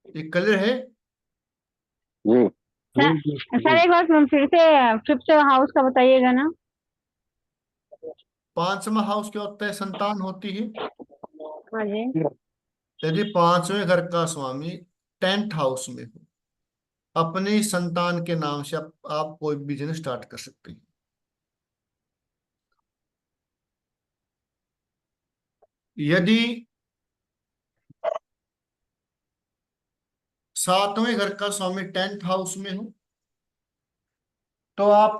A: ये क्लियर है?
B: जी
E: सर
C: जी
E: सर एक बार फिर से 5th हाउस का बताइएगा ना।
A: 5वां हाउस क्या होता है? संतान होती है।
E: हाँ जी।
A: यदि 5वें घर का स्वामी 10th हाउस में हो, अपनी संतान के नाम से आप कोई बिजनेस स्टार्ट कर सकते हैं। यदि 7वें घर का स्वामी 10th हाउस में हो, तो आप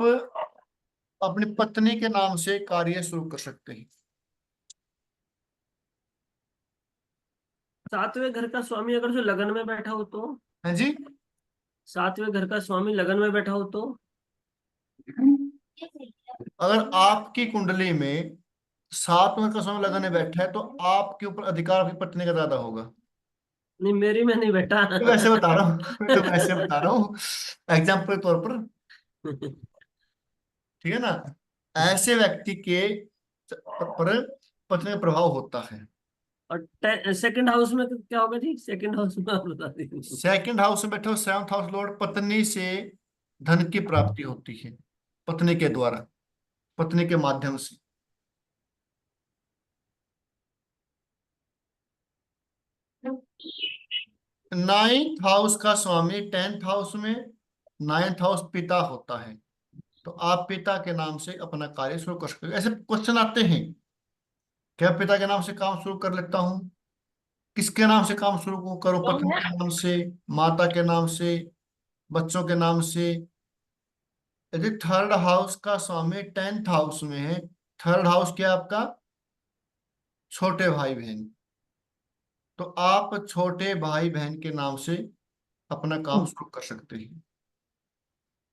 A: अपनी पत्नी के नाम से कार्य शुरू कर सकते हैं।
D: 7वें घर का स्वामी अगर जो लगन में बैठा हो तो?
A: हाँ जी,
D: 7वें घर का स्वामी लगन में बैठा हो तो?
A: अगर आपकी कुंडली में 7वें का स्वामी लगन में बैठा है, तो आपके ऊपर अधिकार आपकी पत्नी का ज्यादा होगा।
D: नहीं, मेरी में नहीं बैठा।
A: तो वैसे बता रहा हूँ, मैं तो वैसे बता रहा हूँ, एग्जाम्पल के तौर पर। ठीक है ना? ऐसे व्यक्ति के पर पत्नी का प्रभाव होता है।
D: और सेकंड हाउस में तो क्या होगा जी? सेकंड हाउस में आप बता दीजिए।
A: 2nd हाउस में बैठे हो, 7th हाउस लॉर्ड, पत्नी से धन की प्राप्ति होती है, पत्नी के द्वारा, पत्नी के माध्यम से। 9th हाउस का स्वामी 10th हाउस में, 9th हाउस पिता होता है, तो आप पिता के नाम से अपना कार्य शुरू कर सकते हो। ऐसे क्वेश्चन आते हैं, क्या पिता के नाम से काम शुरू कर लेता हूँ? किसके नाम से काम शुरू करो? पत्नी के नाम से, माता के नाम से, बच्चों के नाम से। यदि 3rd हाउस का स्वामी 10th हाउस में है, 3rd हाउस क्या है आपका? छोटे भाई बहन, तो आप छोटे भाई बहन के नाम से अपना काम शुरू कर सकते हैं।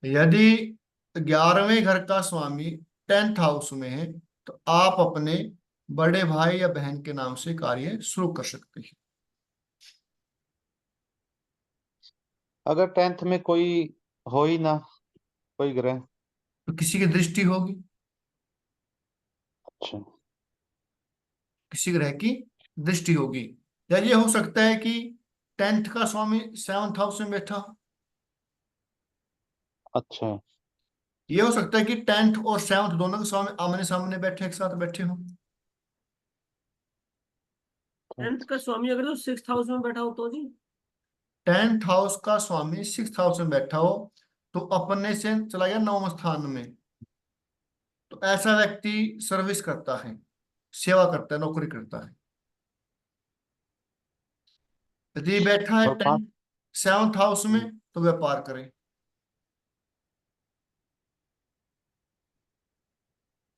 A: यदि 11वें घर का स्वामी 10th हाउस में है, तो आप अपने बड़े भाई या बहन के नाम से कार्य शुरू कर सकते हैं।
F: अगर 10th में कोई हो ही ना, कोई ग्रह।
A: तो किसी की दृष्टि होगी,
F: अच्छा।
A: किसी ग्रह की दृष्टि होगी। या ये हो सकता है कि 10th का स्वामी 7th हाउस में बैठा हो।
F: अच्छा।
A: ये हो सकता है कि 10th और 7th दोनों के स्वामी आमने सामने बैठे, एक साथ बैठे हो।
D: 10th का स्वामी अगर तो 6th हाउस में बैठा हो तो जी?
A: 10th हाउस का स्वामी 6th हाउस में बैठा हो, तो अपने से चला गया 9वें स्थान में, तो ऐसा व्यक्ति सर्विस करता है, सेवा करता है, नौकरी करता है। यदि बैठा है
F: और
A: 10th 7th हाउस में,
F: हम्म,
A: तो व्यापार करे।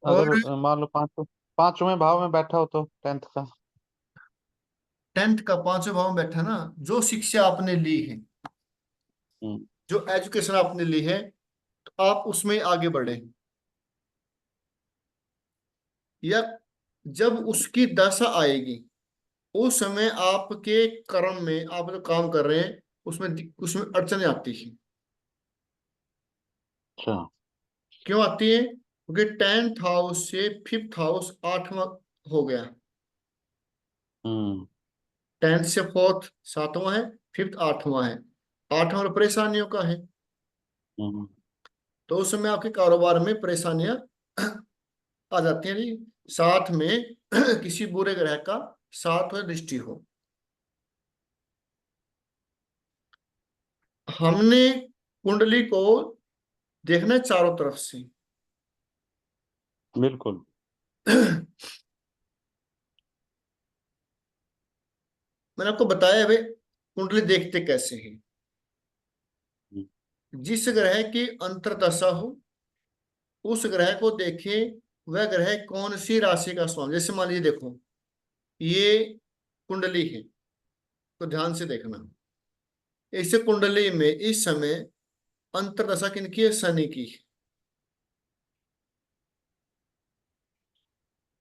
A: और
F: अगर मान लो पांचवें भाव में बैठा हो तो 10th का।
A: 10th का 5वें भाव में बैठा ना, जो शिक्षा आपने ली है,
F: हम्म।
A: जो एजुकेशन आपने ली है, तो आप उसमें आगे बढ़े। या जब उसकी दशा आएगी, उस समय आपके कर्म में, आप जो काम कर रहे हैं उसमें उसमें अड़चने आती है।
F: अच्छा।
A: क्यों आती है? क्योंकि 10th हाउस से 5th हाउस 8वां हो गया,
F: हम्म।
A: 10th से 4th 7वां है, 5th 8वां है, 8वां परेशानियों का है।
F: हम्म।
A: तो उस समय आपके कारोबार में परेशानियां आ जाती हैं जी। साथ में किसी बुरे ग्रह का साथ और दृष्टि हो। हमने कुंडली को देखना है चारों तरफ से।
F: बिल्कुल।
A: मैंने आपको बताया भाई कुंडली देखते कैसे हैं।
F: हम्म।
A: जिस ग्रह की अंतर्दशा हो, उस ग्रह को देखें वह ग्रह कौन सी राशि का स्वामी। जैसे मान लीजिए देखो, ये कुंडली है, तो ध्यान से देखना। इस कुंडली में इस समय अंतर्दशा किनकी है? शनि की।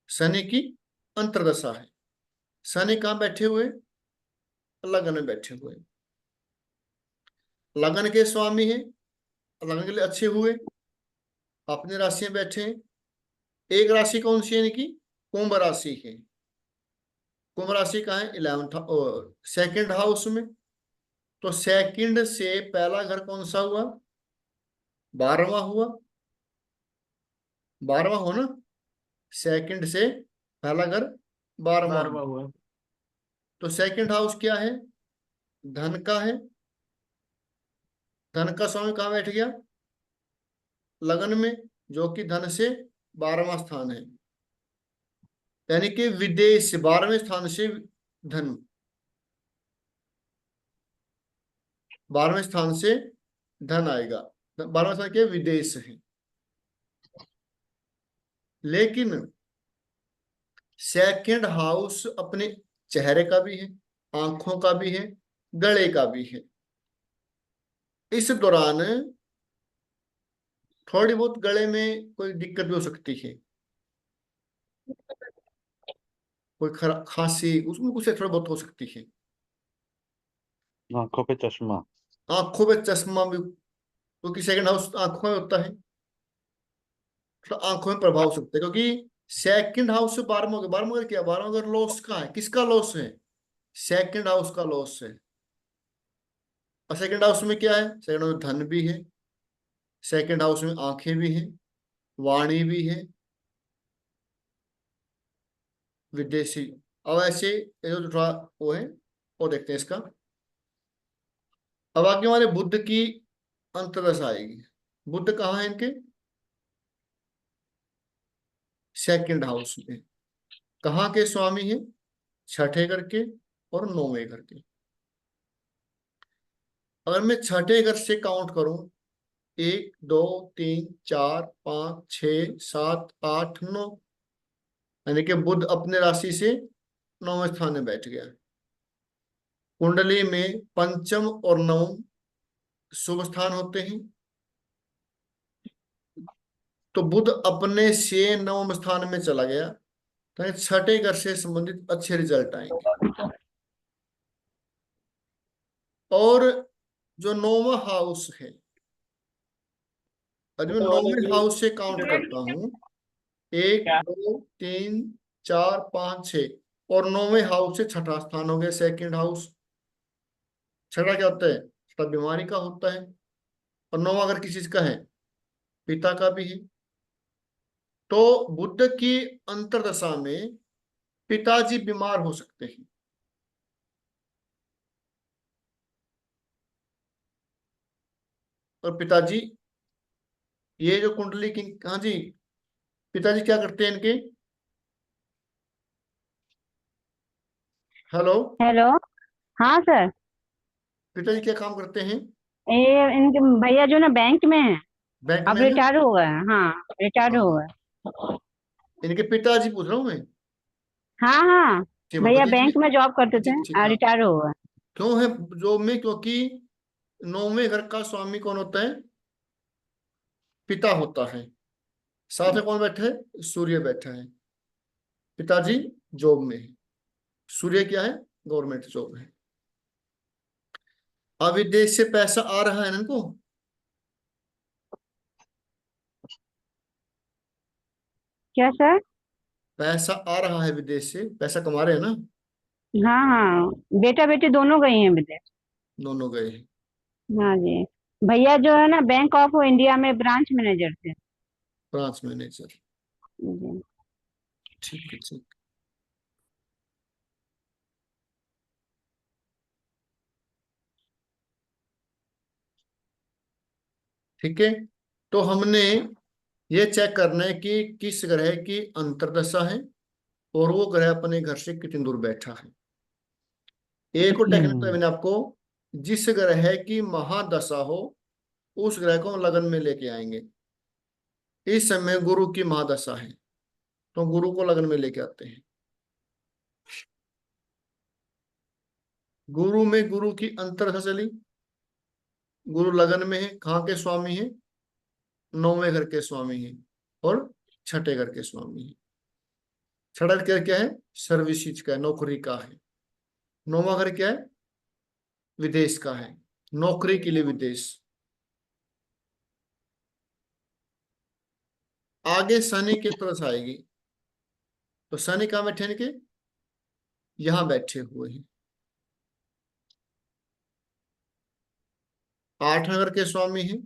A: शनि की अंतर्दशा है। शनि कहाँ बैठे हुए? लगन में बैठे हुए। लगन के स्वामी है, लगन के लिए अच्छे हुए, अपनी राशि में बैठे हैं। एक राशि कौन सी है? यानी कि कुंभ राशि है। कुंभ राशि कहाँ है? 11th सेकंड हाउस में। तो सेकंड से पहला घर कौन सा हुआ? 12वां हुआ। 12वां हो ना। सेकंड से पहला घर 12वां हुआ।
D: 12वां हुआ।
A: तो सेकंड हाउस क्या है? धन का है। धन का स्वामी कहाँ बैठ गया? लगन में, जो कि धन से 12वां स्थान है। यानी कि विदेश 12वें स्थान से धन, 12वें स्थान से धन आएगा। 12वां स्थान क्या? विदेश है। लेकिन सेकंड हाउस अपने चेहरे का भी है, आंखों का भी है, गले का भी है। इस दौरान थोड़ी बहुत गले में कोई दिक्कत भी हो सकती है, कोई खांसी उसमें कुछ थोड़ा बहुत हो सकती है।
F: आंखों पे चश्मा।
A: आंखों पे चश्मा भी, क्योंकि सेकंड हाउस आंखों में होता है, तो आंखों में प्रभाव हो सकता है। क्योंकि सेकंड हाउस से 12वां घर, 12वां घर क्या? 12वां घर लॉस का है। किसका लॉस है? सेकंड हाउस का लॉस है। और सेकंड हाउस में क्या है? सेकंड हाउस में धन भी है, सेकंड हाउस में आंखें भी हैं, वाणी भी है, विदेशी। अब ऐसे ये जो थोड़ा वो है, वो देखते हैं इसका। अब आगे हमारे बुध की अंतर्दशा आएगी। बुध कहाँ है इनके? सेकंड हाउस में। कहाँ के स्वामी है? छठे घर के और 9वें घर के। अगर मैं छठे घर से काउंट करूं, 1 2 3 4 5 6 7 8 9, यानी कि बुध अपने राशि से 9वें स्थान में बैठ गया। कुंडली में पंचम और नवम शुभ स्थान होते हैं। तो बुध अपने से 9वें स्थान में चला गया, तो छठे घर से संबंधित अच्छे रिजल्ट आएंगे। और जो 9वां हाउस है, अगर मैं 9वें हाउस से काउंट करता हूं, 1 2 3 4 5 6, और 9वें हाउस से छठा स्थान हो गया सेकंड हाउस। छठा क्या होता है? छठा बीमारी का होता है। और 9वां अगर किसी चीज का है, पिता का भी है। तो बुध की अंतर्दशा में पिताजी बीमार हो सकते हैं। और पिताजी, ये जो कुंडली की, हाँ जी, पिताजी क्या करते हैं इनके? हेलो।
E: हेलो। हाँ सर।
A: पिताजी क्या काम करते हैं?
E: ये इनके भैया जो ना बैंक में है,
A: बैंक
E: अब
A: में है?
E: रिटायर हो गए हैं। हाँ, रिटायर हो
A: हाँ,
E: गए।
A: इनके पिताजी पूछ रहा हूँ मैं।
E: हाँ हाँ,
A: ठीक, बता
E: भैया
A: दीजिए।
E: बैंक में जॉब करते थे,
A: ठीक ठीक, हाँ।
E: रिटायर हो गए।
A: क्यों है जॉब में? क्योंकि 9वें घर का स्वामी कौन होता है? पिता होता है। साथ में कौन बैठा है? सूर्य बैठा है। पिताजी जॉब में है, सूर्य क्या है? गवर्नमेंट जॉब है। अब विदेश से पैसा आ रहा है ना इनको?
E: क्या सर?
A: पैसा आ रहा है विदेश से, पैसा कमा रहे हैं ना?
E: हाँ हाँ, बेटा बेटी दोनों गई हैं विदेश।
A: दोनों गए हैं।
E: हाँ जी। भैया जो है ना बैंक ऑफ इंडिया में ब्रांच मैनेजर थे।
A: Branch manager.
E: जी।
A: ठीक है, ठीक। ठीक है, तो हमने ये चेक करना है कि किस ग्रह की अंतर्दशा है और वो ग्रह अपने घर से कितनी दूर बैठा है। एक और टेक्निक तो मैंने आपको, जिस ग्रह की महादशा हो उस ग्रह को हम लगन में लेके आएंगे। इस समय गुरु की महादशा है, तो गुरु को लग्न में लेके आते हैं। गुरु में गुरु की अंतर्दशा चली, गुरु लगन में है, कहाँ के स्वामी है? 9वें घर के स्वामी है और छठे घर के स्वामी है। छठा घर क्या है? सर्विसेज का है, नौकरी का है। 9वां घर क्या है? विदेश का है, नौकरी के लिए विदेश। आगे शनि की तरफ आएगी, तो शनि कहाँ बैठे हैं? के यहां बैठे हुए हैं। 8वें घर के स्वामी हैं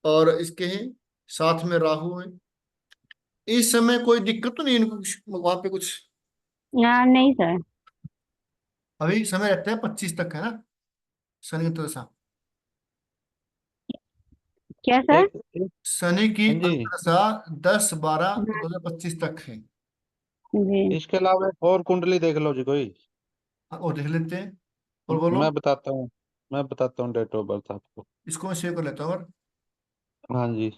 A: और इसके हैं साथ में राहु है। इस समय कोई दिक्कत तो नहीं इनको वहां पे कुछ?
E: नहीं सर।
A: अभी समय रहता है 25 तक है ना शनि की दशा।
E: क्या सर?
F: एक
A: शनि की
F: हाँ जी,
A: अंतदशा 10/12
E: हाँ
A: 2025 तक है।
E: जी।
F: इसके अलावा एक और कुंडली देख लो जी कोई।
A: वो देख लेते हैं और बोलो।
F: मैं बताता हूँ, मैं बताता हूँ डेट ऑफ बर्थ आपको।
A: इसको मैं सेव कर लेता हूँ और
F: हाँ जी,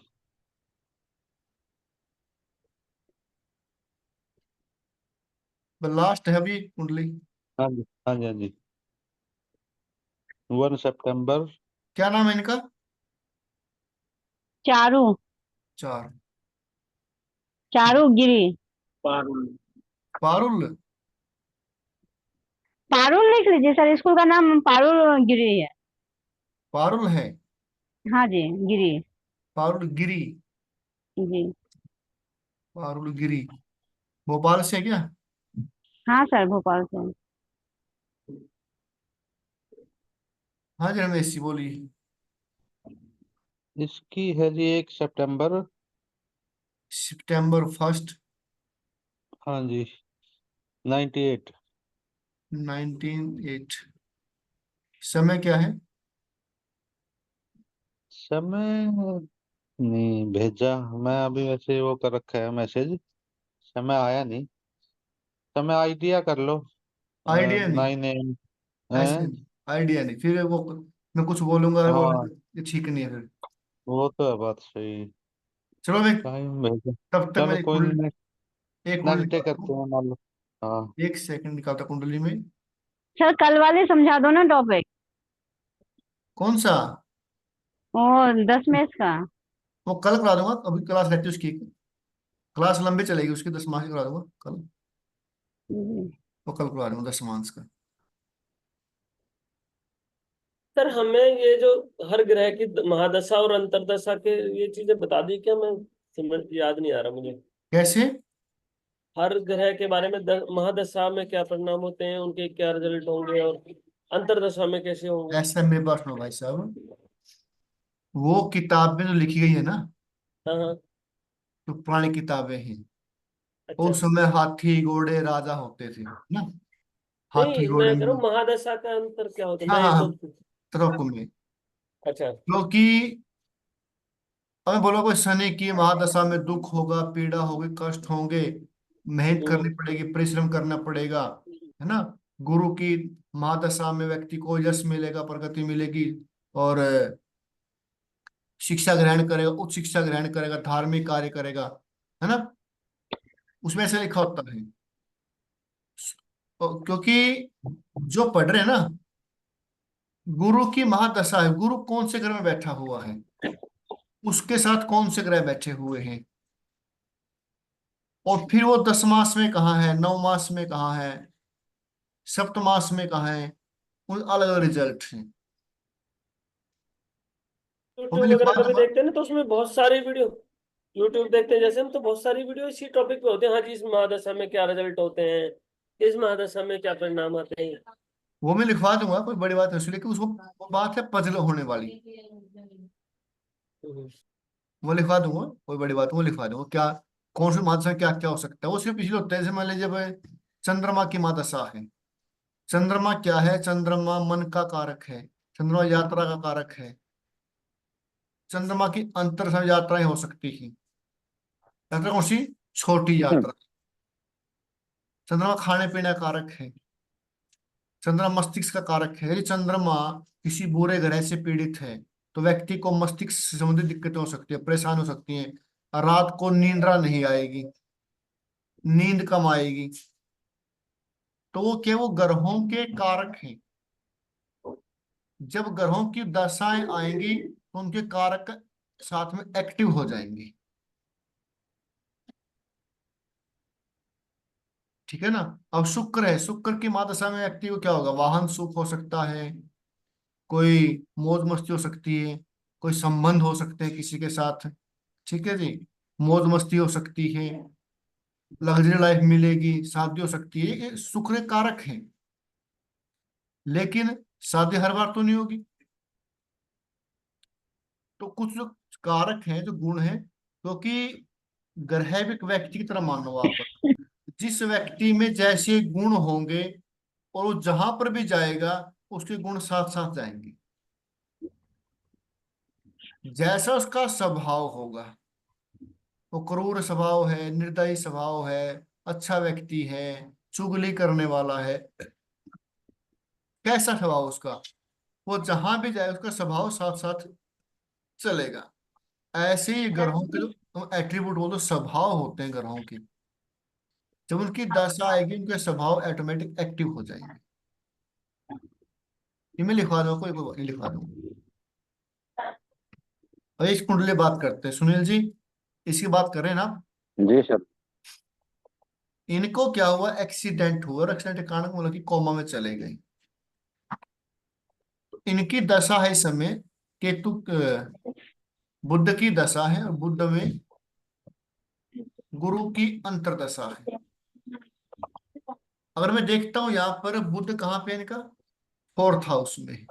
A: लास्ट है अभी कुंडली।
F: हाँ जी, हाँ जी, हाँ जी। 1 सितंबर।
A: क्या नाम है इनका?
E: चारू।
A: 4
E: चारू गिरी।
D: पारुल।
A: पारुल।
E: पारुल लिख लीजिए सर, स्कूल का नाम पारुल गिरी है।
A: पारुल है।
E: हाँ जी, गिरी।
A: पारुल गिरी।
E: जी।
A: पारुल गिरी भोपाल से है क्या?
E: हाँ सर, भोपाल से।
A: हाँ जी रमेश जी बोलिए।
F: इसकी है जी 1 सितंबर।
A: सितंबर 1
F: हाँ जी, 98।
A: 1908। समय क्या है?
F: समय नहीं भेजा, मैं अभी वैसे वो कर रखा है मैसेज। समय आया नहीं। समय आइडिया कर लो।
A: आइडिया नहीं?
F: 9 AM
A: ऐसे
F: है।
A: नहीं, आइडिया नहीं, फिर वो मैं कुछ बोलूंगा और
F: हाँ,
A: ये ठीक नहीं है फिर।
F: वो तो है बात सही।
A: चलो मैं
F: टाइम भेजा।
A: तब तक मैं
F: चलो कोई नहीं,
A: एक कुंडली
F: नेक्स्ट डे
A: निकालता
F: करते
A: हूँ।
F: हैं मान लो। हाँ,
A: 1 सेकंड निकालता हूँ कुंडली में।
E: सर कल वाले समझा दो ना टॉपिक।
A: कौन सा?
E: ओ, 10 मैच का।
A: वो कल करा दूंगा, अभी क्लास रहती है उसकी। क्लास लंबी चलेगी उसकी, 10 मार्च की करा दूंगा कल।
E: जी।
A: वो कल करा दूंगा 10 मार्च का।
D: सर हमें ये जो हर ग्रह की महादशा और अंतर्दशा के ये चीजें बता दी क्या? मैं समझ याद नहीं आ रहा मुझे।
A: कैसे?
D: हर ग्रह के बारे में महादशा में क्या परिणाम होते हैं, उनके क्या रिजल्ट होंगे, और अंतर्दशा में कैसे होंगे?
A: ऐसा मेरे पास सुनो भाई साहब, वो किताब में जो लिखी गई है ना,
D: हाँ हाँ।
A: तो पुरानी किताबें हैं।
D: अच्छा।
A: उस समय हाथी घोड़े राजा होते थे ना, हाथी
D: नहीं,
A: घोड़े
D: मैं कह
A: में।
D: रहा हूँ महादशा का अंतर क्या होता है,
A: हाँ
D: मैं
A: हाँ
D: एक
A: हाँ,
D: दो।
A: तरफ में।
D: अच्छा।
A: क्योंकि हमें बोला कोई शनि की महादशा में दुख होगा, पीड़ा होगी, कष्ट होंगे, मेहनत करनी
D: हम्म।
A: पड़ेगी, परिश्रम करना पड़ेगा, है ना। गुरु की महादशा में व्यक्ति को यश मिलेगा, प्रगति मिलेगी और शिक्षा ग्रहण करेगा, उच्च शिक्षा ग्रहण करेगा, धार्मिक कार्य करेगा, है ना। उसमें ऐसे लिखा होता है। क्योंकि जो पढ़ रहे हैं ना, गुरु की महादशा है, गुरु कौन से ग्रह में बैठा हुआ है, उसके साथ कौन से ग्रह बैठे हुए हैं, और फिर वो 10 मास में कहाँ है, 9 मास में कहाँ है, सप्तमास में कहाँ है, उन अलग अलग रिजल्ट हैं। वो मैं
D: यूट्यूब वगैरह
A: लिखवा
D: कभी
A: दूंगा।
D: देखते हैं ना, तो उसमें बहुत सारी वीडियो, यूट्यूब देखते हैं जैसे हम, तो बहुत सारी वीडियो इसी टॉपिक पे होते हैं। हाँ जी, इस महादशा में क्या रिजल्ट होते हैं, इस महादशा में क्या परिणाम आते हैं।
A: वो मैं लिखवा दूंगा, कोई बड़ी बात नहीं उसके लिए कि उसको, वो बात है पजल होने वाली।
D: हम्म।
A: वो लिखवा दूंगा, कोई बड़ी बात, वो लिखवा दूंगा क्या, कौन सी महादशा में क्या क्या हो सकता है। वो सिर्फ पिछले होता है, जैसे मान लीजिए जब चंद्रमा की महादशा है। चंद्रमा क्या है? चंद्रमा मन का कारक है, चंद्रमा यात्रा का कारक है। चंद्रमा की अंतर यात्राएं हो सकती हैं। यात्रा कौन सी? छोटी यात्रा। चंद्रमा खाने पीने का कारक है। चंद्रमा मस्तिष्क का कारक है। यदि चंद्रमा किसी बुरे ग्रह से पीड़ित है, तो व्यक्ति को मस्तिष्क से संबंधित दिक्कतें हो सकती है, परेशान हो सकती हैं, रात को नींदरा नहीं आएगी, नींद कम आएगी। तो वो क्या, वो ग्रहों के कारक हैं। जब ग्रहों की दशाएं आएंगी तो उनके कारक साथ में एक्टिव हो जाएंगे। ठीक है ना। अब शुक्र है, शुक्र की महादशा में व्यक्ति को क्या होगा, वाहन सुख हो सकता है, कोई मौज मस्ती हो सकती है, कोई संबंध हो सकते हैं किसी के साथ। ठीक है जी, मौज मस्ती हो सकती है, लग्जरी लाइफ मिलेगी, शादी हो सकती है, ये शुक्र कारक है। लेकिन शादी हर बार तो नहीं होगी। तो कुछ जो कारक हैं, जो गुण हैं, क्योंकि ग्रह भी एक व्यक्ति की तरह मानो आप, जिस व्यक्ति में जैसे गुण होंगे और वो जहां पर भी जाएगा उसके गुण साथ साथ जाएंगे। जैसा उसका स्वभाव होगा, वो क्रूर स्वभाव है, निर्दयी स्वभाव है, अच्छा व्यक्ति है, चुगली करने वाला है, कैसा स्वभाव उसका, वो जहां भी जाए उसका स्वभाव साथ साथ चलेगा। ऐसे ही ग्रहों के जो एट्रीब्यूट बोलते स्वभाव होते हैं ग्रहों के, जब उनकी दशा आएगी उनके स्वभाव ऑटोमेटिक एक्टिव हो जाएंगे। ये मैं लिखवा दूंगा, कोई कोई नहीं, लिखवा दूंगा। और इस कुंडली बात करते हैं सुनील जी, इसकी बात करें ना।
B: जी सर।
A: इनको क्या हुआ, एक्सीडेंट हुआ, और एक्सीडेंट के कारण मतलब कि कोमा में चले गए। तो इनकी दशा है इस समय केतु बुध की दशा है, और बुध में गुरु की अंतरदशा है। अगर मैं देखता हूं यहाँ पर बुध कहाँ पे है इनका, फोर्थ हाउस में है।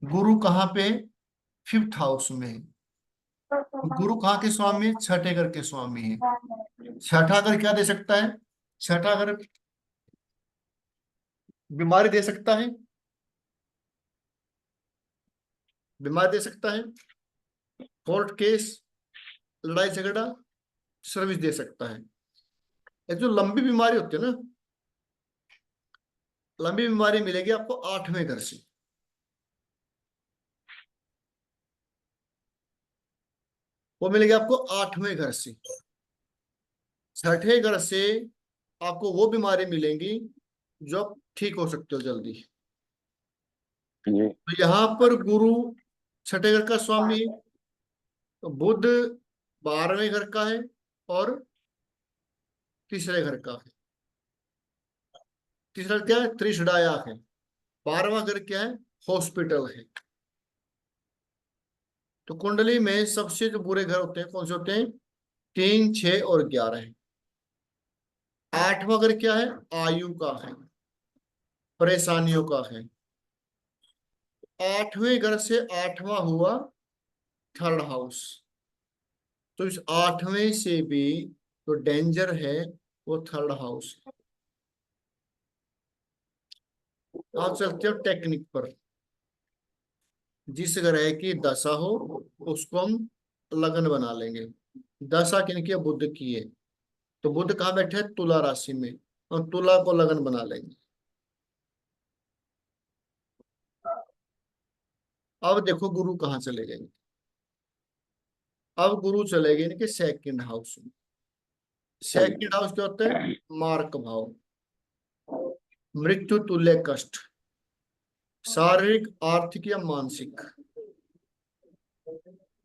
A: गुरु कहाँ पे, फिफ्थ हाउस में है। गुरु कहाँ के स्वामी है, छठे घर के स्वामी है। छठा घर क्या दे सकता है, छठा घर बीमारी दे सकता है, बीमारी दे सकता है, कोर्ट केस, लड़ाई झगड़ा, सर्विस दे सकता है। ये जो लंबी बीमारी होती है ना, लंबी बीमारी मिलेगी आपको 8वें घर से। वो मिलेगी आपको 8वें घर से। छठे घर से आपको वो बीमारी मिलेंगी जो आप ठीक हो सकते हो जल्दी।
B: जी।
A: तो यहाँ पर गुरु छठे घर का स्वामी है, तो बुध 12वें घर का है और तीसरे घर का है। तीसरा क्या है, त्रिषडाया है। 12वां घर क्या है, हॉस्पिटल है। तो कुंडली में सबसे जो बुरे घर होते हैं कौन से होते हैं, 3, 6 और 11 है। 8वां घर क्या है, आयु का है, परेशानियों का है। 8वें घर से 8वां हुआ थर्ड हाउस। तो इस 8वें से भी जो डेंजर है वो थर्ड हाउस है। आप चलते हो टेक्निक पर। जिस ग्रह की दशा हो उसको हम लगन बना लेंगे। दशा किनकी है, बुध की है। तो बुध कहाँ बैठे हैं, तुला राशि में, और तुला को लगन बना लेंगे। अब देखो गुरु कहाँ चले गए। अब गुरु चले गए इनके सेकंड हाउस में। सेकंड हाउस क्या होता है, मार्क भाव, मृत्यु तुल्य कष्ट, शारीरिक, आर्थिक या मानसिक,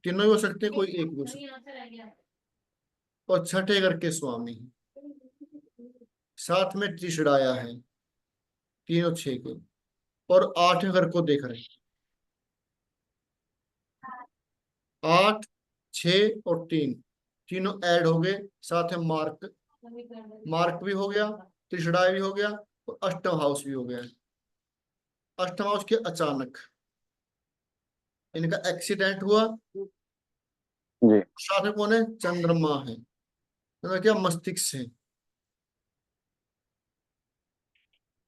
A: तीनों ही हो सकते हैं, कोई एक भी हो सकता है। और छठे घर के स्वामी, साथ में त्रिषडाया है, तीनों 6 के, और 8वें घर को देख रहे हैं। 8, 6 और 3 तीनों ऐड हो गए, साथ में मार्क, मार्क भी हो गया, त्रिषडाया भी हो गया, और अष्टम हाउस भी हो गया। अष्टम हाउस के अचानक इनका एक्सीडेंट हुआ।
B: जी।
A: साथ में कौन है, चंद्रमा है, तो क्या मस्तिष्क है।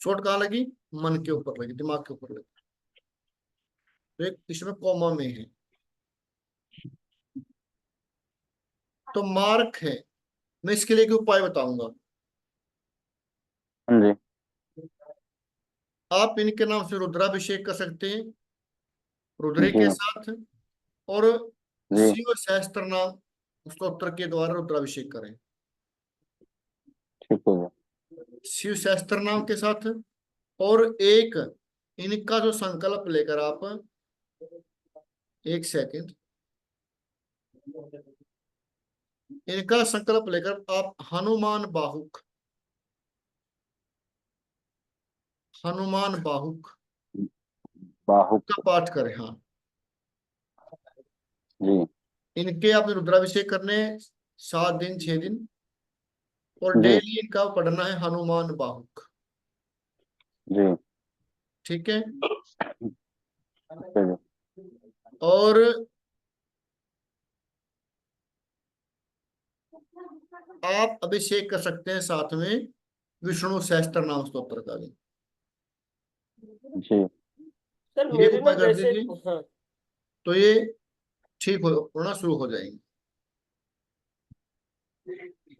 A: चोट कहाँ लगी, मन के ऊपर लगी, दिमाग के ऊपर लगी। तो एक इसमें कोमा में है। तो मार्क है। मैं इसके लिए एक उपाय बताऊंगा।
B: हाँ जी।
A: आप इनके नाम से रुद्राभिषेक कर सकते हैं, रुद्री
B: जी
A: के साथ, और
B: जी
A: शिव सहस्त्र नाम स्तोत्र के द्वारा रुद्राभिषेक करें।
B: ठीक है
A: शिव सहस्त्र नाम के साथ, और एक इनका जो संकल्प लेकर आप, एक सेकंड, इनका संकल्प लेकर आप हनुमान बाहुक, हनुमान बाहुक
B: बाहुक
A: का पाठ करें। हाँ,
B: जी
A: इनके आपने रुद्राभिषेक करने 7 दिन 6 दिन, और
B: जी
A: डेली इनका पढ़ना है हनुमान बाहुक।
B: जी
A: ठीक है।
B: ठीक है जी
A: और आप अभिषेक कर सकते हैं साथ में विष्णु सहस्त्र नाम स्तोत्र का भी।
B: जी
D: सर
A: ये
D: मेरी ना
A: उपाय कर
D: जैसे,
A: दीजिए,
D: हाँ
A: तो ये ठीक होना शुरू हो जाएंगे।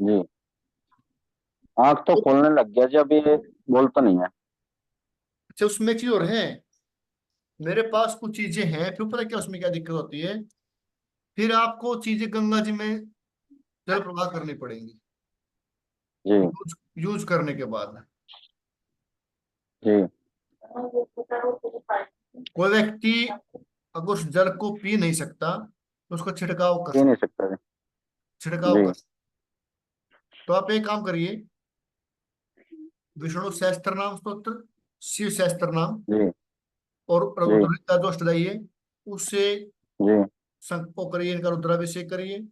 B: जी आँख तो खोलने लग गया जी, अभी ये बोलता नहीं है।
A: अच्छा, उसमें एक चीज और है, मेरे पास कुछ चीजें हैं, फिर पता है क्या उसमें क्या दिक्कत होती है, फिर आपको चीजें गंगा जी में जल प्रवाह करनी पड़ेंगी
B: जी
A: यूज करने के बाद।
B: जी
A: कोई व्यक्ति अगर उस जल को पी नहीं सकता तो उसको छिड़काव कर
B: पी नहीं
A: सकता,
B: सकता जी
A: छिड़काव
B: जी
A: कर। तो आप एक काम करिए, विष्णु सहस्त्र नाम स्तोत्र, शिव सहस्त्र नाम,
B: जी
A: और
B: जी
A: रुद्र का जो अष्टदई है उससे
B: जी
A: संकल्प करिए, इनका रुद्राभिषेक करिए,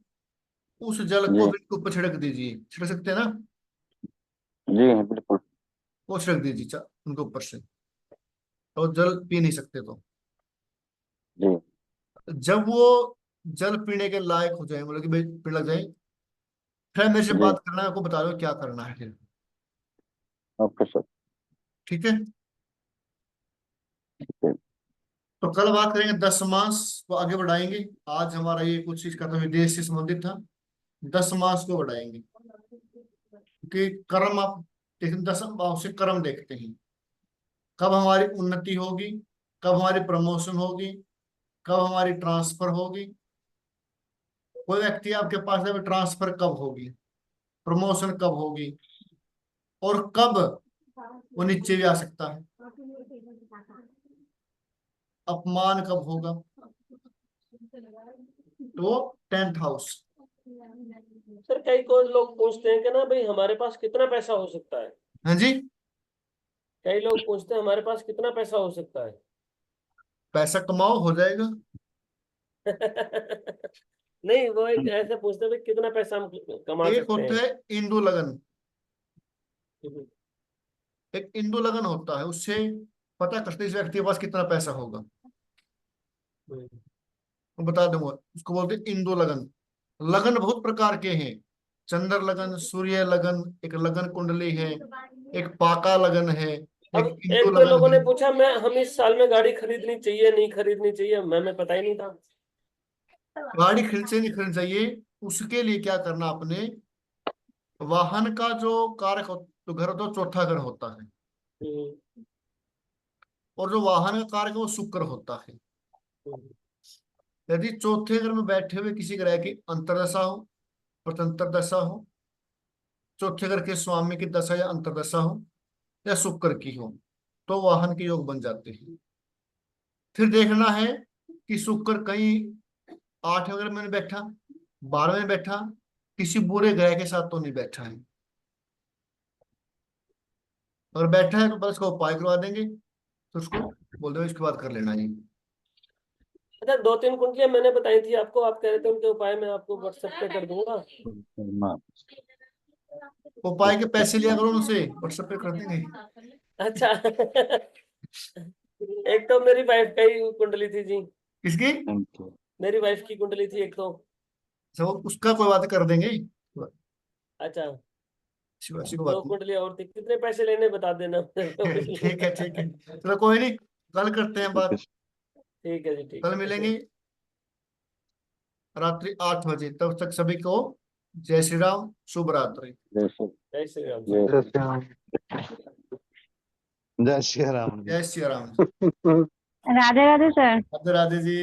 A: उस जल को
B: जी
A: फिर इनके ऊपर छिड़क दीजिए, छिड़क सकते हैं ना,
B: जी बिल्कुल
A: वो छिड़क दीजिए उनके ऊपर से, और जल पी नहीं सकते तो।
B: जी
A: जब वो जल पीने के लायक हो जाए, मतलब कि भाई पीने लग जाए, फिर मेरे से
B: जी
A: बात करना है, आपको बता दो क्या करना है फिर।
B: ओके सर
A: ठीक है।
B: ठीक है
A: तो कल बात करेंगे 10 मास को आगे बढ़ाएंगे। आज हमारा ये कुछ चीज का तो विदेश से संबंधित था, 10 मास को बढ़ाएंगे, क्योंकि कर्म आप देखते हैं, 10 भाव से कर्म देखते हैं, कब हमारी उन्नति होगी, कब हमारी प्रमोशन होगी, कब हमारी ट्रांसफर होगी। कोई व्यक्ति आपके पास है, ट्रांसफर कब होगी, प्रमोशन कब होगी, और कब वो नीचे भी आ सकता है, अपमान कब होगा। तो 10th हाउस।
D: सर कई को लोग पूछते हैं कि ना भाई हमारे पास कितना पैसा हो सकता है,
A: हाँ जी,
D: कई लोग पूछते हैं हमारे पास कितना पैसा हो सकता है।
A: पैसा कमाओ हो जाएगा।
D: नहीं वो एक ऐसे पूछते हैं भाई कितना पैसा हम कमा
A: एक
D: सकते
A: होता
D: हैं।
A: है इंदु लगन, एक इंदु लगन होता है, उससे पता करते हैं इस व्यक्ति के पास कितना पैसा होगा। मैं बता दूंगा, उसको बोलते हैं इंदु लगन। लगन बहुत प्रकार के हैं, चंद्र लगन, सूर्य लगन, एक लगन कुंडली है, एक पाका लगन है,
D: अब
A: एक इंदु
D: एक दो
A: लगन
D: लोगों ने
A: है।
D: पूछा मैं हम इस साल में गाड़ी खरीदनी चाहिए नहीं खरीदनी चाहिए, मैं पता ही नहीं था।
A: गाड़ी खरीद से नहीं खरीदनी चाहिए, उसके लिए क्या करना आपने, वाहन का जो कारक तो घर तो चौथा घर होता है,
D: हम्म,
A: और जो वाहन का कारक है वो शुक्र होता है।
D: हम्म,
A: यदि चौथे घर में बैठे हुए किसी ग्रह की अंतर्दशा हो, स्वतंत्र दशा हो, चौथे घर के स्वामी की दशा या अंतर्दशा हो, या शुक्र की हो, तो वाहन के योग बन जाते हैं। फिर देखना है कि शुक्र कहीं 8वें घर में नहीं बैठा, 12वें में बैठा, किसी बुरे ग्रह के साथ तो नहीं बैठा है। अगर बैठा है तो बस उसका उपाय करवा देंगे, तो उसको बोल देंगे इसके बाद कर लेना है।
D: अच्छा 2-3 कुंडलियां मैंने बताई थी आपको, आप कह रहे थे उनके उपाय मैं आपको व्हाट्सएप पे कर दूंगा।
A: उपाय के पैसे लिया करो उनसे, व्हाट्सएप पे कर देंगे।
D: अच्छा एक तो मेरी वाइफ का ही कुंडली थी जी,
A: किसकी?
D: मेरी वाइफ की कुंडली थी एक तो।
A: सब उसका कोई बात कर देंगे,
D: अच्छा
A: ऐसी कोई
D: 2
A: बात
D: कुंडली और थी, कितने पैसे लेने बता देना
A: नहीं। ठीक है ठीक है, चलो कोई नहीं, कल करते हैं बात।
D: ठीक है जी ठीक
A: कल
D: है।
A: मिलेंगे रात्रि 8 बजे, तब तक सभी को जय श्री राम, शुभ रात्रि।
B: जैसे
D: जय श्री राम।
B: जैसे
C: जैसे हम
F: जय श्री राम जी।
A: जय श्री राम।
E: राधे राधे सर।
A: राधे राधे जी।